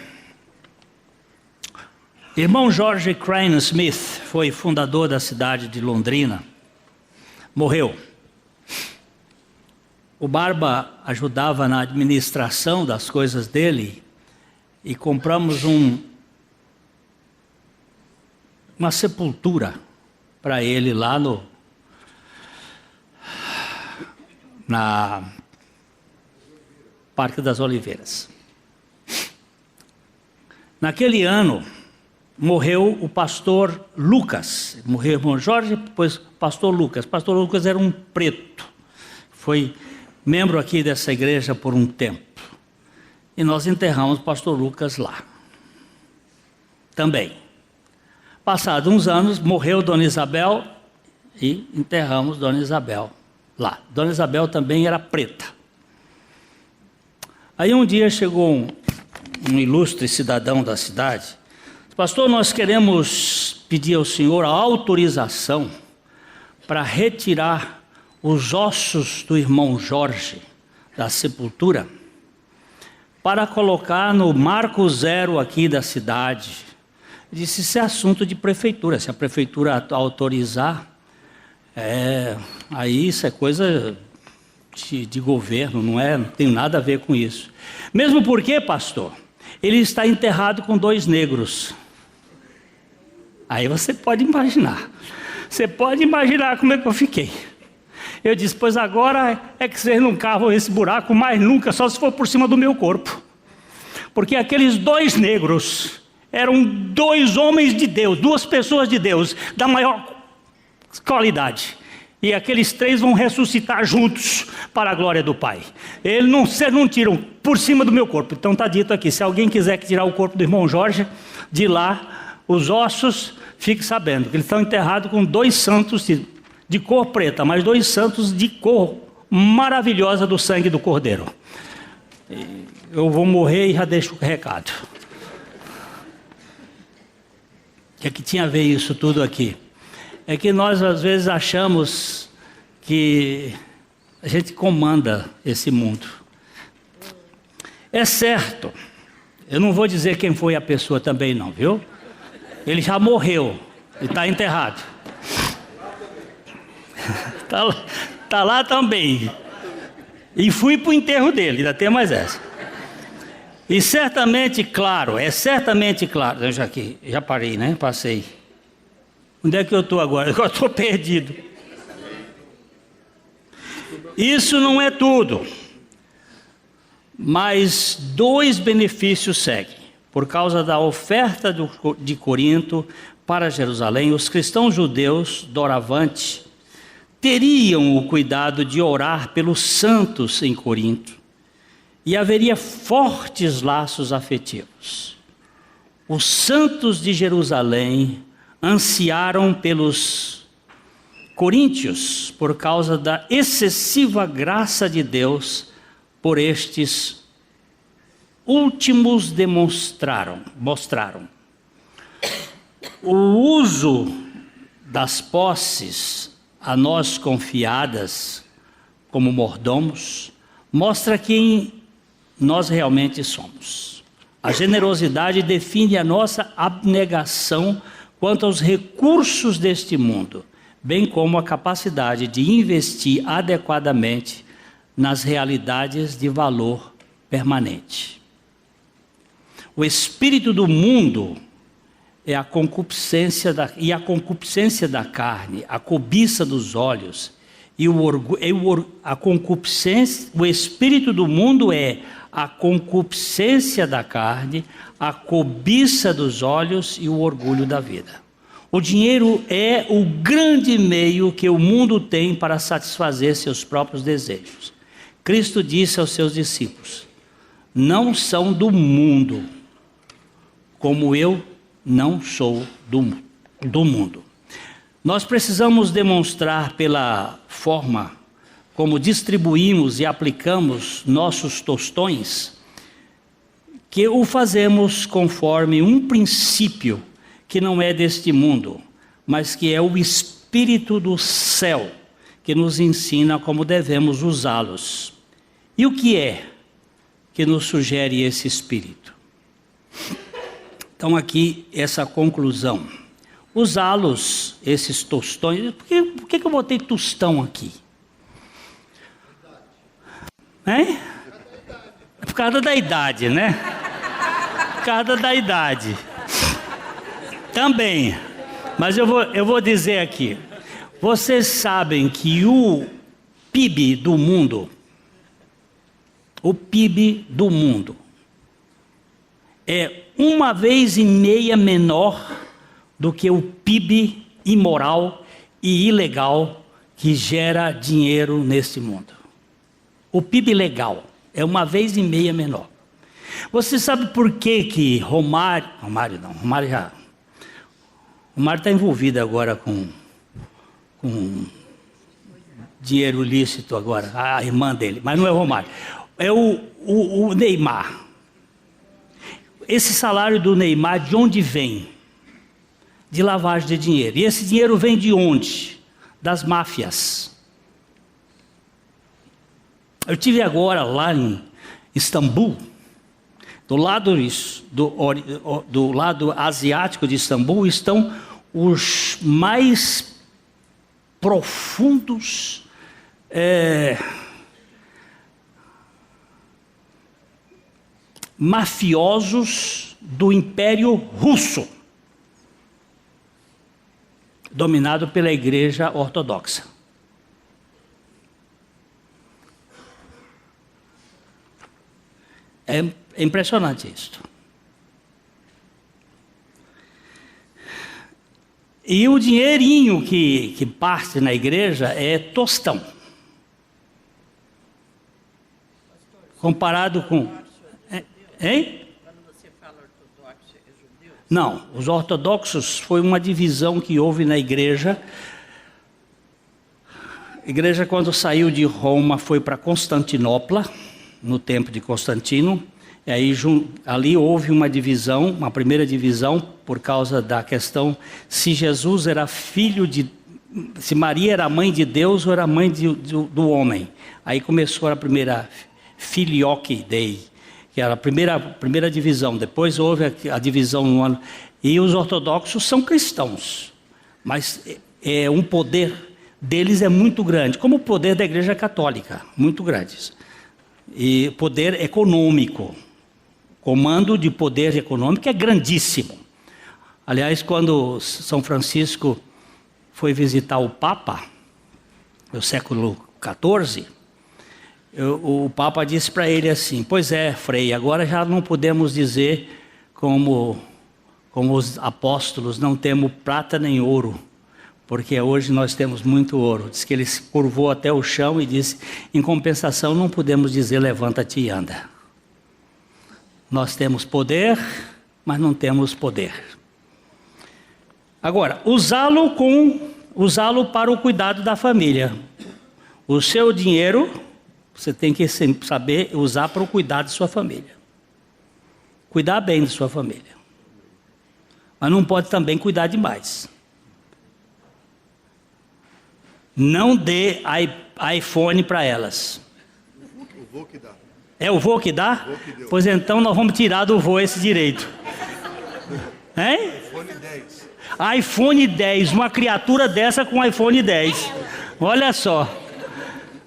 irmão George Crane Smith, foi fundador da cidade de Londrina, morreu. O Barba ajudava na administração das coisas dele e compramos uma sepultura para ele lá na Parque das Oliveiras. Naquele ano, morreu o pastor Lucas. Morreu o irmão Jorge, depois o pastor Lucas. O pastor Lucas era um preto. Foi membro aqui dessa igreja por um tempo. E nós enterramos o pastor Lucas lá. Também. Passados uns anos, morreu Dona Isabel e enterramos Dona Isabel lá. Dona Isabel também era preta. Aí um dia chegou um ilustre cidadão da cidade. Pastor, nós queremos pedir ao senhor a autorização para retirar os ossos do irmão Jorge da sepultura, para colocar no marco zero aqui da cidade. Disse, isso é assunto de prefeitura, se a prefeitura autorizar, aí isso é coisa de governo, não tem nada a ver com isso. Mesmo porque, pastor, ele está enterrado com 2 negros. Aí você pode imaginar como é que eu fiquei. Eu disse, pois agora é que vocês não cavam esse buraco mais nunca, só se for por cima do meu corpo. Porque aqueles 2 negros eram 2 homens de Deus, 2 pessoas de Deus, da maior qualidade. E aqueles 3 vão ressuscitar juntos para a glória do Pai. Vocês não tiram por cima do meu corpo. Então está dito aqui, se alguém quiser tirar o corpo do irmão Jorge, de lá, os ossos, fique sabendo que eles estão enterrados com 2 santos de cor preta, mas 2 santos de cor maravilhosa do sangue do Cordeiro. Eu vou morrer e já deixo o recado. O que é que tinha a ver isso tudo aqui? É que nós às vezes achamos que a gente comanda esse mundo. É certo, eu não vou dizer quem foi a pessoa também não, viu? Ele já morreu e está enterrado. Tá lá também. E fui para o enterro dele, ainda tem mais essa. E certamente claro, eu já parei, né? Passei. Onde é que eu estou agora? Eu estou perdido. Isso não é tudo. Mas 2 benefícios seguem. Por causa da oferta de Corinto, para Jerusalém, os cristãos judeus doravante teriam o cuidado de orar pelos santos em Corinto, e haveria fortes laços afetivos. Os santos de Jerusalém ansiaram pelos coríntios por causa da excessiva graça de Deus por estes últimos mostraram. O uso das posses a nós confiadas como mordomos mostra quem nós realmente somos. A generosidade define a nossa abnegação quanto aos recursos deste mundo, bem como a capacidade de investir adequadamente nas realidades de valor permanente. O espírito do mundo é a concupiscência da carne, a cobiça dos olhos e o orgulho. O espírito do mundo é a concupiscência da carne, a cobiça dos olhos e o orgulho da vida. O dinheiro é o grande meio que o mundo tem para satisfazer seus próprios desejos. Cristo disse aos seus discípulos: não são do mundo, como eu não sou do mundo. Nós precisamos demonstrar pela forma como distribuímos e aplicamos nossos tostões, que o fazemos conforme um princípio que não é deste mundo, mas que é o Espírito do céu, que nos ensina como devemos usá-los. E o que é que nos sugere esse Espírito? Então aqui essa conclusão. Usá-los, esses tostões. Por que eu botei tostão aqui? É por causa da idade, né? Por causa da idade. Também. Mas eu vou dizer aqui. Vocês sabem que o PIB do mundo é 1,5 vezes menor do que o PIB imoral e ilegal que gera dinheiro neste mundo. O PIB legal é 1,5 vezes menor. Você sabe por que Romário está envolvido agora com dinheiro lícito agora, a irmã dele, mas não é o Romário, é o Neymar. Esse salário do Neymar, de onde vem? De lavagem de dinheiro. E esse dinheiro vem de onde? Das máfias. Eu estive agora lá em Istambul, do lado asiático de Istambul estão os mais profundos mafiosos do Império Russo, dominado pela Igreja Ortodoxa. É impressionante isso. E o dinheirinho que parte na igreja é tostão. Comparado com... Hein? Quando você fala ortodoxo, é judeu? Não, os ortodoxos foi uma divisão que houve na igreja. A igreja, quando saiu de Roma, foi para Constantinopla, no tempo de Constantino. E aí ali houve uma divisão, uma primeira divisão, por causa da questão se Jesus era filho de... se Maria era mãe de Deus ou era mãe do homem. Aí começou a primeira filioque dei, que era a primeira divisão. Depois houve a divisão no ano. E os ortodoxos são cristãos, mas um poder deles é muito grande, como o poder da Igreja Católica, muito grandes. E poder econômico, comando de poder econômico é grandíssimo. Aliás, quando São Francisco foi visitar o Papa, no século XIV, o Papa disse para ele assim: pois é, Frei, agora já não podemos dizer como como os apóstolos, não temos prata nem ouro, porque hoje nós temos muito ouro. Diz que ele se curvou até o chão e disse, em compensação não podemos dizer levanta-te e anda. Nós temos poder, mas não temos poder. Agora, usá-lo para o cuidado da família. O seu dinheiro, você tem que saber usar para o cuidado de sua família. Cuidar bem de sua família. Mas não pode também cuidar demais. Não dê iPhone para elas. O vô que dá. É o vô que dá? O vô que deu. Pois então nós vamos tirar do vô esse direito. Hein? iPhone 10. iPhone 10, uma criatura dessa com iPhone 10. Olha só.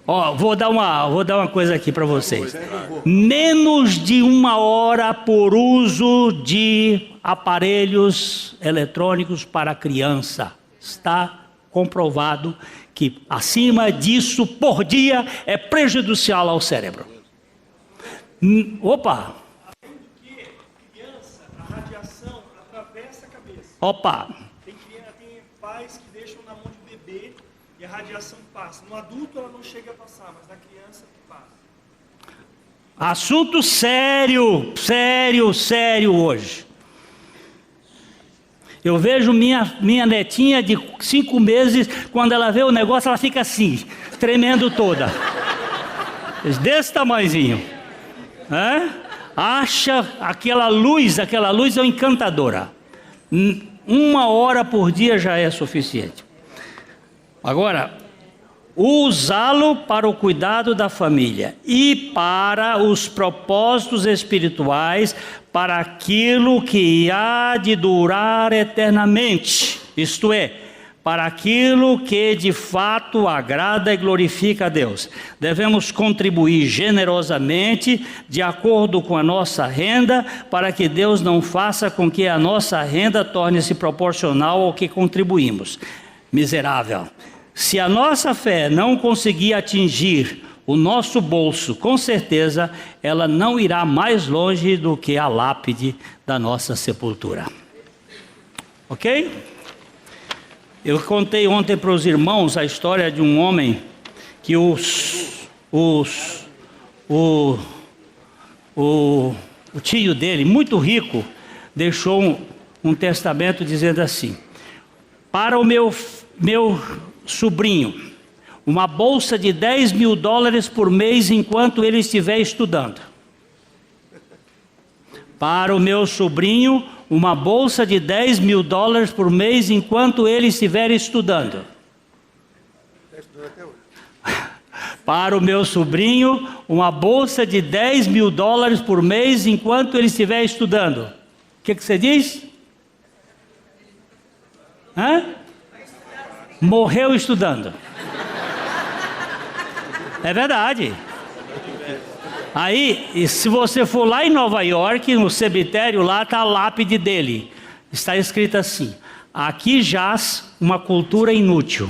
Ó, vou dar uma coisa aqui para vocês. Menos de 1 hora por uso de aparelhos eletrônicos para criança. Está comprovado que acima disso por dia é prejudicial ao cérebro. Opa! Criança, a radiação atravessa a cabeça. Opa! Tem pais que deixam na mão de bebê e a radiação passa. No adulto ela não chega a passar, mas na criança passa. Assunto sério, sério hoje. Eu vejo minha netinha de 5 meses, quando ela vê o negócio, ela fica assim, tremendo toda. Desse tamanhozinho. Acha aquela luz é encantadora. 1 hora por dia já é suficiente. Agora, usá-lo para o cuidado da família e para os propósitos espirituais, para aquilo que há de durar eternamente, isto é, para aquilo que de fato agrada e glorifica a Deus. Devemos contribuir generosamente, de acordo com a nossa renda, para que Deus não faça com que a nossa renda torne-se proporcional ao que contribuímos. Miserável! Se a nossa fé não conseguir atingir o nosso bolso, com certeza ela não irá mais longe do que a lápide da nossa sepultura. Ok? Eu contei ontem para os irmãos a história de um homem que o tio dele, muito rico, deixou um testamento dizendo assim: para o meu sobrinho, uma bolsa de $10.000 por mês enquanto ele estiver estudando. Para o meu sobrinho, uma bolsa de $10.000 por mês enquanto ele estiver estudando. Para o meu sobrinho, uma bolsa de $10.000 por mês enquanto ele estiver estudando. O que você diz? Morreu estudando. É verdade. Aí, e se você for lá em Nova York, no cemitério, lá está a lápide dele. Está escrito assim: aqui jaz uma cultura inútil.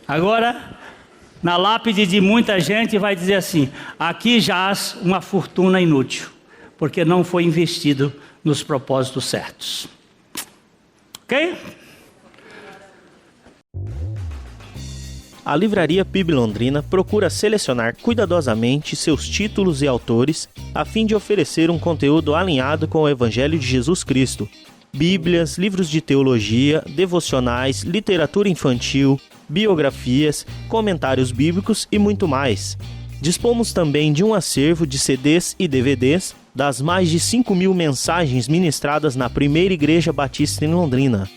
Agora, na lápide de muita gente vai dizer assim: aqui jaz uma fortuna inútil, porque não foi investido nos propósitos certos. Ok? A Livraria PIB Londrina procura selecionar cuidadosamente seus títulos e autores a fim de oferecer um conteúdo alinhado com o Evangelho de Jesus Cristo. Bíblias, livros de teologia, devocionais, literatura infantil, biografias, comentários bíblicos e muito mais. Dispomos também de um acervo de CDs e DVDs das mais de 5.000 mensagens ministradas na Primeira Igreja Batista em Londrina.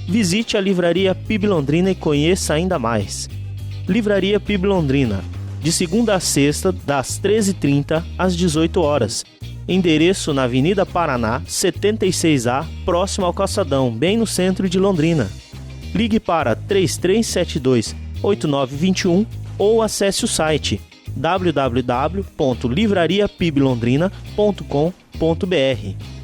Visite a Livraria PIB Londrina e conheça ainda mais. Livraria PIB Londrina, de segunda a sexta, das 13h30 às 18 horas. Endereço na Avenida Paraná, 76A, próximo ao Calçadão, bem no centro de Londrina. Ligue para 3372-8921 ou acesse o site www.livrariapiblondrina.com.br.